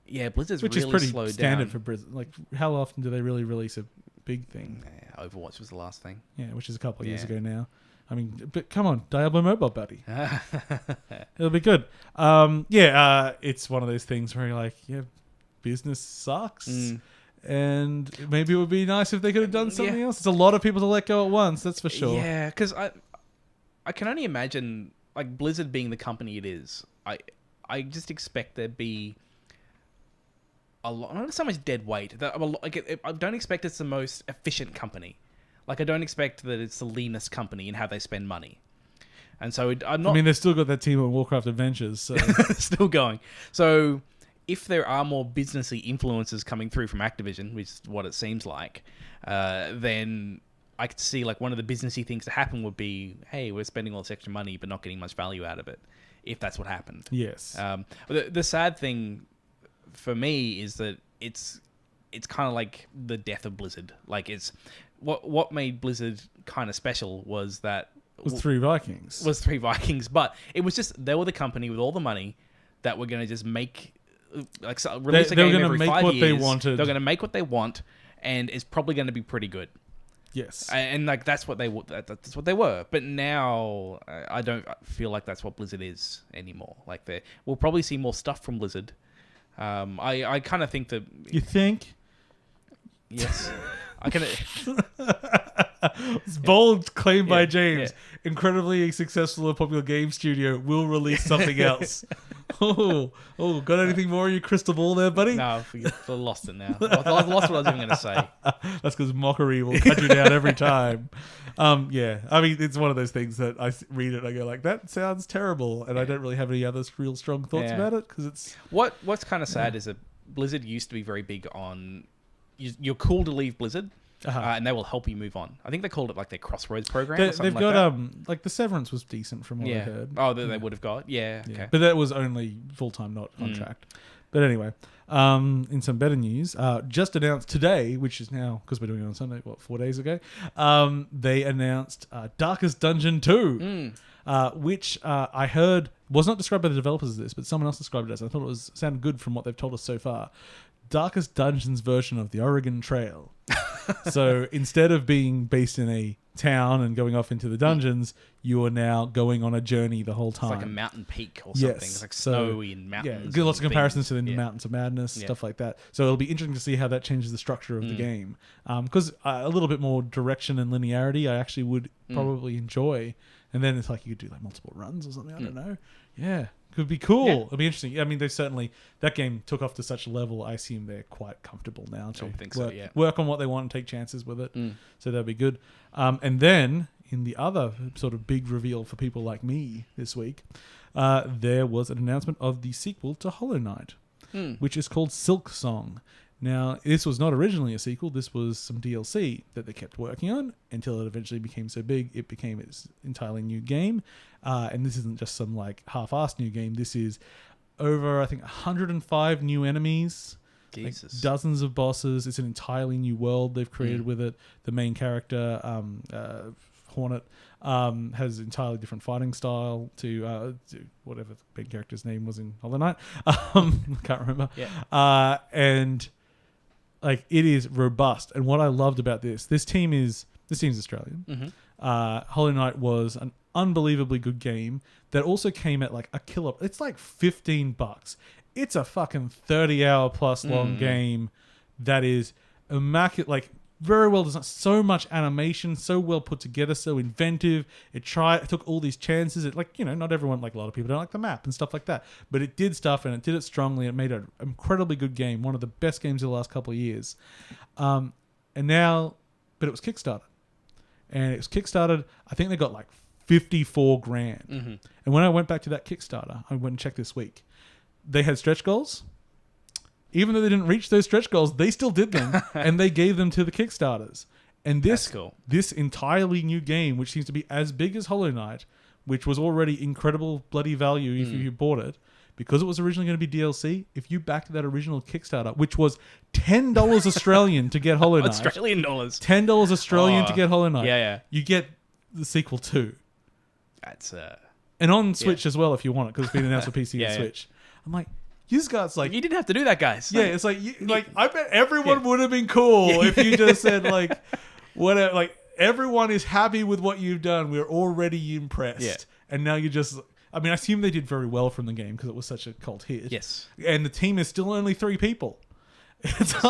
yeah, Blizzard's which really is pretty slowed standard down. for Blizzard. Like, how often do they really release a big thing? Yeah, Overwatch was the last thing. Yeah, which is a couple of years ago now. I mean, but come on, Diablo Mobile, buddy. It'll be good. It's one of those things where you're like, business sucks. And maybe it would be nice if they could have done something else. It's a lot of people to let go at once, that's for sure. Yeah, because I can only imagine, like, Blizzard being the company it is. I just expect there be a lot, not so much dead weight. I don't expect it's the most efficient company. Like, I don't expect that it's the leanest company in how they spend money. And so I'm not... I mean, they've still got that team at Warcraft Adventures, so... still going. So if there are more businessy influences coming through from Activision, which is what it seems like, then I could see, like, one of the businessy things to happen would be, hey, we're spending all this extra money but not getting much value out of it, if that's what happened. Yes. The sad thing for me is that it's kind of like the death of Blizzard. Like, it's... What made Blizzard kind of special was that... Was Three Vikings, but it was just they were the company with all the money that were going to just make release a game every 5 years. They wanted. They're going to make what they want, and it's probably going to be pretty good. Yes, and like that's what they were. But now I don't feel like that's what Blizzard is anymore. Like we'll probably see more stuff from Blizzard. I kind of think that you think. Yes, I can. It's bold claim by James. Yeah. Incredibly successful and popular game studio will release something else. Oh, got anything more in your crystal ball there, buddy? No, I lost it now. I lost what I was even going to say. That's because mockery will cut you down every time. Yeah, I mean, it's one of those things that I read it and I go like, that sounds terrible, and I don't really have any other real strong thoughts about it because it's... What's kind of sad is that Blizzard used to be very big on... You're cool to leave Blizzard, and they will help you move on. I think they called it like their Crossroads program. Or something they've got like the Severance was decent from what I heard. Oh, they would have got okay. But that was only full time, not contract. But anyway, in some better news, just announced today, which is now because we're doing it on Sunday, 4 days ago. They announced Darkest Dungeon 2, which I heard was not described by the developers of this, but someone else described it as. I thought it sounded good from what they've told us so far. Darkest Dungeon's version of the Oregon Trail. So instead of being based in a town and going off into the dungeons, you are now going on a journey the whole time. It's like a mountain peak or something. It's like snowy and mountains. Yeah, lots of comparisons to the Mountains of Madness, stuff like that. So it'll be interesting to see how that changes the structure of the game. Because a little bit more direction and linearity I actually would probably enjoy. And then it's like you could do like multiple runs or something. I don't know. Yeah. Could be cool. Yeah. It'd be interesting. I mean, they certainly... That game took off to such a level, I assume they're quite comfortable now to work on what they want and take chances with it. So that'd be good. And then, in the other sort of big reveal for people like me this week, there was an announcement of the sequel to Hollow Knight, which is called Silksong. Now, this was not originally a sequel. This was some DLC that they kept working on until it eventually became so big, it became its entirely new game. And this isn't just some like half-assed new game. This is over, I think, 105 new enemies, like dozens of bosses. It's an entirely new world they've created with it. The main character, Hornet, has entirely different fighting style to whatever the main character's name was in Hollow Knight. Can't remember. Yeah. And like it is robust. And what I loved about this team is Australian. Hollow Knight was an unbelievably good game that also came at like a killer. It's like $15. It's a fucking 30-hour plus long game that is immaculate, like very well designed, so much animation, so well put together, so inventive. It took all these chances. It not everyone, like a lot of people don't like the map and stuff like that, but it did stuff and it did it strongly. It made an incredibly good game, one of the best games of the last couple of years. But it was Kickstarted. And it was Kickstarted, I think they got like $54,000. And when I went back to that Kickstarter, I went and checked this week. They had stretch goals. Even though they didn't reach those stretch goals, they still did them. And they gave them to the Kickstarters. And this entirely new game, which seems to be as big as Hollow Knight, which was already incredible bloody value if you bought it, because it was originally going to be DLC, if you backed that original Kickstarter, which was $10 Australian to get Hollow Knight. Australian dollars. $10 Australian to get Hollow Knight. Yeah. You get the sequel too. That's and on Switch as well if you want it, because it's been announced for PC and Switch. I'm like, you guys like... You didn't have to do that, guys. Yeah, it's like, I bet everyone would have been cool if you just said like, whatever, like everyone is happy with what you've done. We're already impressed. Yeah. And now you just... I mean, I assume they did very well from the game because it was such a cult hit. Yes. And the team is still only 3 people. It's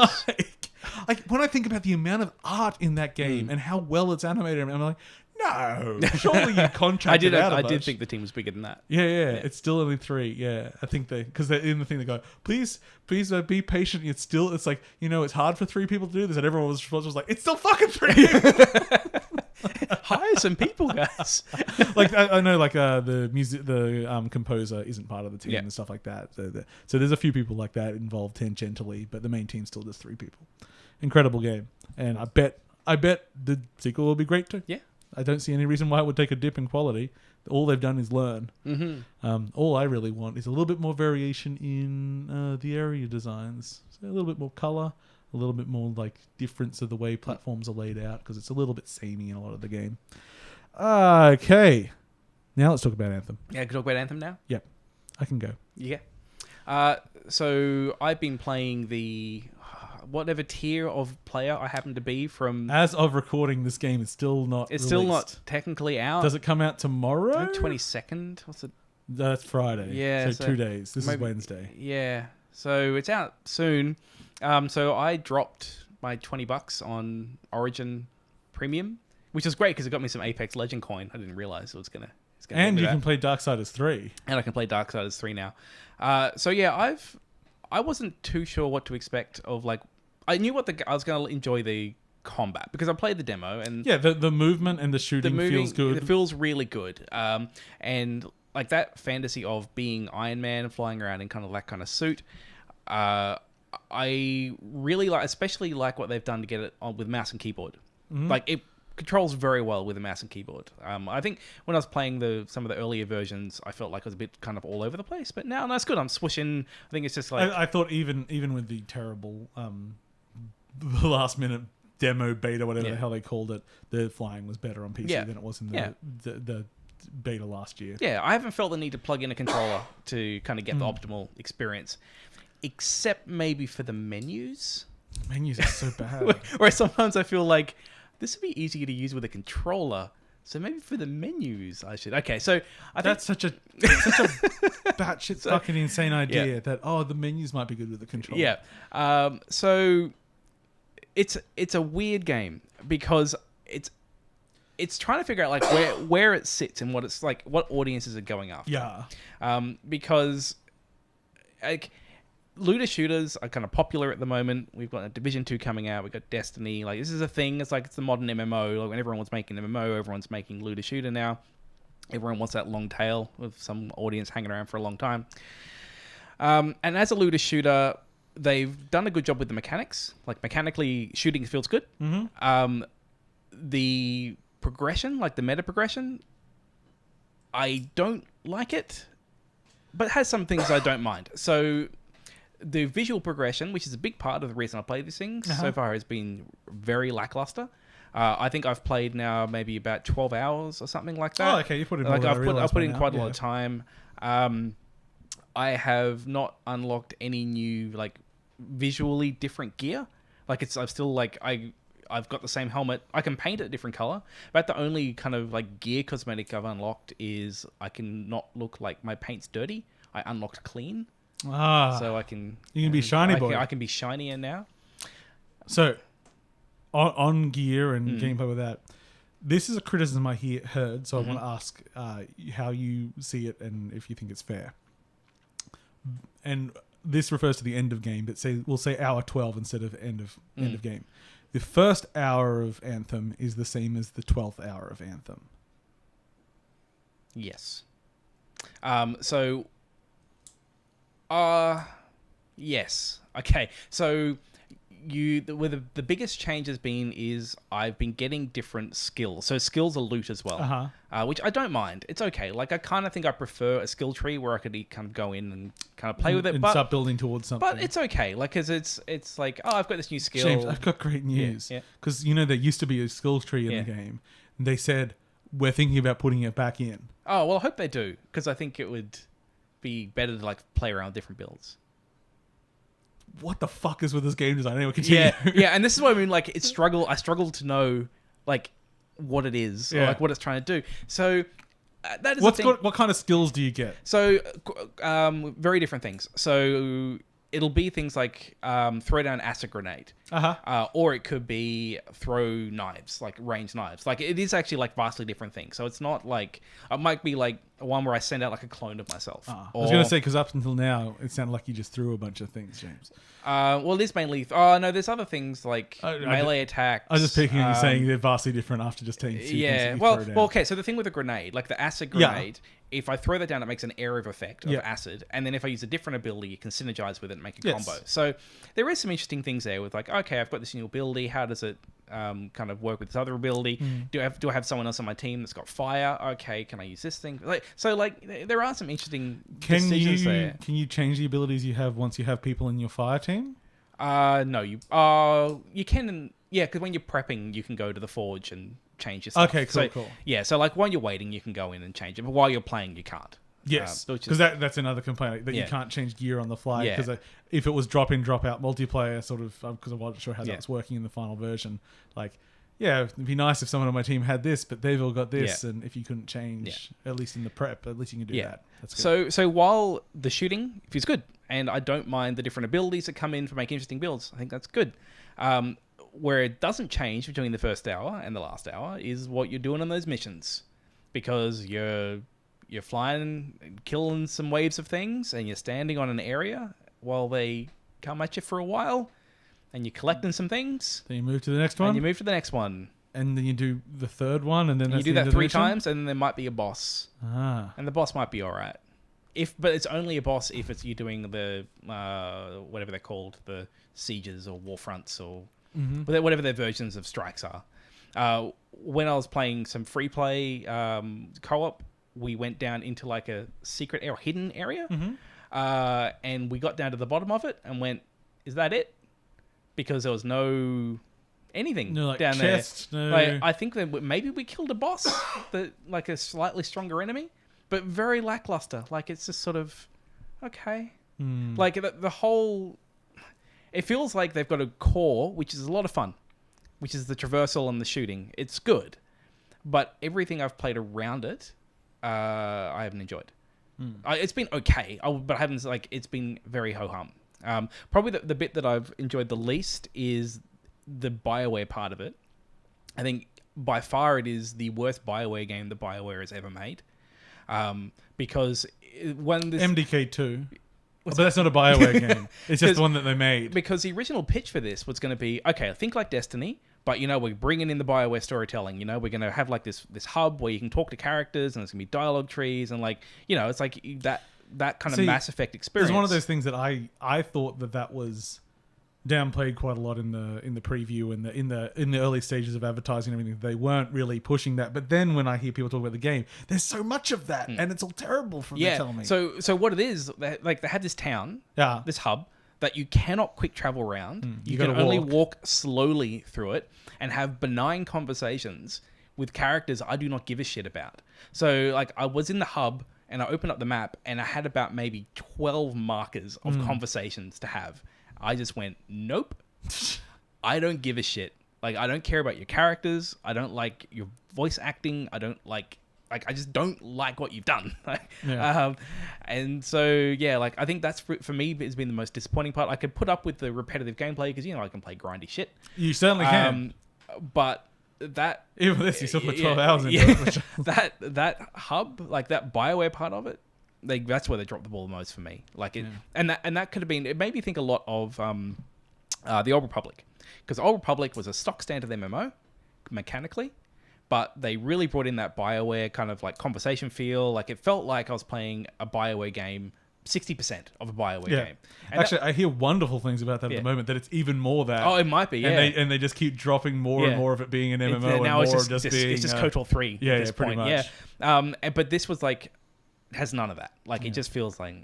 like when I think about the amount of art in that game and how well it's animated, I'm like, no, surely you contracted I did think the team was bigger than that. Yeah. It's still only 3. Yeah, I think because in the thing they go, please be patient. It's like, it's hard for 3 people to do this, and everyone was like, it's still fucking 3 people. Hire some people, guys. Like I know, like the composer isn't part of the team and stuff like that. So there's a few people like that involved tangentially, but the main team still does 3 people. Incredible game, and I bet the sequel will be great too. Yeah, I don't see any reason why it would take a dip in quality. All they've done is learn. All I really want is a little bit more variation in the area designs, so a little bit more color. A little bit more like difference of the way platforms are laid out, because it's a little bit samey in a lot of the game. Okay, now let's talk about Anthem. Yeah, can we talk about Anthem now? Yeah, I can go. Yeah. So I've been playing the whatever tier of player I happen to be from. As of recording, this game is still not. It's released. still not technically out. Does it come out tomorrow? 22nd. What's it? That's Friday. Yeah. So 2 days. This is Wednesday. Yeah. So it's out soon. So I dropped my $20 on Origin Premium, which is great because it got me some Apex Legend coin. I didn't realize it was gonna. And you can play Darksiders 3. And I can play Darksiders 3 now. So yeah, I wasn't too sure what to expect of like. I knew I was gonna enjoy the combat because I played the demo and the movement and the shooting feels good. It feels really good. And like that fantasy of being Iron Man flying around in kind of that kind of suit. I really like, especially like what they've done to get it on with mouse and keyboard. Like it controls very well with a mouse and keyboard. I think when I was playing some of the earlier versions, I felt like it was a bit kind of all over the place. But now, no, it's good. I'm swishing. I think it's just like I thought even with the terrible last minute demo beta, whatever the hell they called it, the flying was better on PC than it was in the beta last year. Yeah, I haven't felt the need to plug in a controller to kind of get the optimal experience. Except maybe for the menus. Menus are so bad. Where sometimes I feel like this would be easier to use with a controller. So maybe for the menus I should. Okay, so I think that's such a batshit fucking insane idea that the menus might be good with the controller. Yeah. So it's a weird game because it's trying to figure out like where it sits and what it's like, what audiences are going after. Yeah. Because like looter shooters are kind of popular at the moment. We've got a Division 2 coming out. We've got Destiny. Like this is a thing. It's like it's the modern MMO. Like when everyone's making MMO, everyone's making looter shooter now. Everyone wants that long tail with some audience hanging around for a long time. And as a looter shooter, they've done a good job with the mechanics. Like mechanically, shooting feels good. The progression, like the meta progression, I don't like it, but it has some things I don't mind. So the visual progression, which is a big part of the reason I play these things, so far has been very lackluster. I think I've played now maybe about 12 hours or something like that. Oh, okay. You put in more than I've put in quite a lot of time. I have not unlocked any new like visually different gear. Like I've still like I've got the same helmet. I can paint it a different color. But the only kind of like gear cosmetic I've unlocked is I can not look like my paint's dirty. I unlocked clean. So I can... You can be shiny boy. I can be shinier now. So, on gear and gameplay with that, this is a criticism I heard, so I want to ask how you see it and if you think it's fair. And this refers to the end of game, but we'll say hour 12 instead of end of game. The first hour of Anthem is the same as the 12th hour of Anthem. Yes. Yes. Okay. So the biggest change has been is I've been getting different skills. So skills are loot as well, which I don't mind. It's okay. Like I kind of think I prefer a skill tree where I could kind of go in and kind of play with it, and start building towards something. But it's okay. Like because it's like I've got this new skill. James, I've got great news because there used to be a skill tree in the game. And they said we're thinking about putting it back in. Oh well, I hope they do because I think it would be better to like play around with different builds. What the fuck is with this game design? Anyway, continue. Yeah, and this is what I mean. Like, I struggle to know like what it is, or, like what it's trying to do. So that is what kind of skills do you get? So very different things. So it'll be things like throw down acid grenade, or it could be throw knives, like ranged knives. Like it is actually like vastly different things. So it's not like it might be like one where I send out like a clone of myself. I was going to say, because up until now it sounded like you just threw a bunch of things, James. Well, it is mainly. Oh no, there's other things like melee attacks. I was just picking on you saying they're vastly different after just taking two things. Well, okay. So the thing with a grenade, like the acid grenade, if I throw that down, it makes an area of effect of acid, and then if I use a different ability, you can synergize with it and make a combo. So there is some interesting things there with like, okay, I've got this new ability. How does it kind of work with this other ability? Do I have someone else on my team that's got fire? Okay, can I use this thing? There are some interesting decisions there. Can you change the abilities you have once you have people in your fire team? No, you can. Yeah, because when you're prepping, you can go to the forge and change your stuff. Okay, cool. Yeah, so like while you're waiting, you can go in and change it, but while you're playing, you can't. Yes, because that's another complaint that you can't change gear on the fly. Because if it was drop in, drop out multiplayer, sort of, because I wasn't sure how that was working in the final version. Like, it'd be nice if someone on my team had this, but they've all got this, and if you couldn't change, at least in the prep, at least you can do that. That's good. So while the shooting is good, and I don't mind the different abilities that come in for making interesting builds, I think that's good. Where it doesn't change between the first hour and the last hour is what you're doing on those missions, because you're flying and killing some waves of things, and you're standing on an area while they come at you for a while, and you're collecting some things. Then you move to the next one. And you move to the next one. And then you do the third one, and then that's you do the that end of the 3 mission? times, and then there might be a boss. And the boss might be all right. But it's only a boss if you're doing the whatever they're called, the sieges or war fronts or whatever their versions of strikes are. When I was playing some free play co-op, we went down into like a secret or hidden area, and we got down to the bottom of it and went, "Is that it?" Because there was no anything down chest, there. Like, I think that maybe we killed a boss, like a slightly stronger enemy, but very lackluster. Like it's just sort of okay. Like the whole. It feels like they've got a core, which is a lot of fun, which is the traversal and the shooting. It's good, but everything I've played around it, I haven't enjoyed. It's been okay, but I haven't it's been very ho-hum. Probably the bit that I've enjoyed the least is the BioWare part of it. I think by far it is the worst BioWare game that BioWare has ever made. Because when this MDK2, but that's not a BioWare game. It's just the one that they made. Because the original pitch for this was going to be, okay, think like Destiny, but we're bringing in the BioWare storytelling. We're going to have like this hub where you can talk to characters, and there's going to be dialogue trees, and it's like that kind of Mass Effect experience. It's one of those things that I thought that was downplayed quite a lot in the preview and in the early stages of advertising and everything. They weren't really pushing that. But then when I hear people talk about the game, there's so much of that, and it's all terrible from they tell me. So what it is, they have this town, this hub that you cannot quick travel around. You can only walk slowly through it and have benign conversations with characters I do not give a shit about. So like I was in the hub and I opened up the map and I had about maybe 12 markers of conversations to have. I just went, nope. I don't give a shit. Like, I don't care about your characters. I don't like your voice acting. I don't like I just don't like what you've done. And so, I think that's for me has been the most disappointing part. I could put up with the repetitive gameplay because, I can play grindy shit. You certainly can. But that... Even this, you still put 12 hours into it. That hub, like that BioWare part of it, that's where they dropped the ball the most for me. And that could have been. It made me think a lot of the Old Republic, because Old Republic was a stock standard MMO mechanically, but they really brought in that BioWare kind of like conversation feel. Like it felt like I was playing a BioWare game, 60% of a BioWare game. And actually, I hear wonderful things about that at the moment. That it's even more that. Oh, it might be. Yeah, and they just keep dropping more and more of it being an MMO. Now and it's more just being KOTOR 3 at this pretty point. much. But this was like. Has none of that. It just feels like...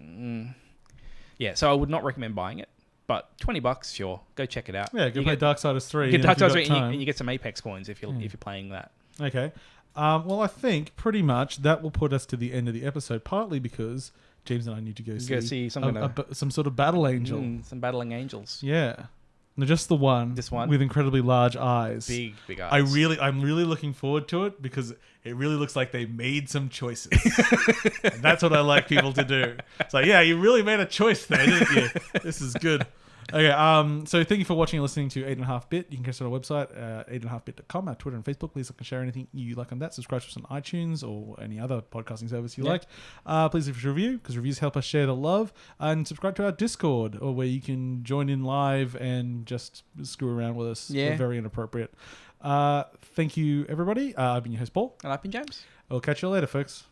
So I would not recommend buying it. But $20, sure. Go check it out. Yeah, go play Darksiders 3. You get Darksiders 3 and you get some Apex coins if you're playing that. Okay. Well, I think pretty much that will put us to the end of the episode, partly because James and I need to go see some sort of battle angel. Some battling angels. Yeah. No, just the one. This one? With incredibly large eyes. Big eyes. I'm really looking forward to it because it really looks like they made some choices. And that's what I like people to do. It's like, yeah, you really made a choice there, didn't you? This is good. Okay, so thank you for watching and listening to 8.5bit. You can catch us on our website, 8.5bit.com, our Twitter and Facebook. Please like and share anything you like on that. Subscribe to us on iTunes or any other podcasting service you like. Please leave us a review, because reviews help us share the love. And subscribe to our Discord, or where you can join in live and just screw around with us. Yeah. We're very inappropriate. Thank you, everybody. I've been your host, Paul. And I've been James. I'll catch you later, folks.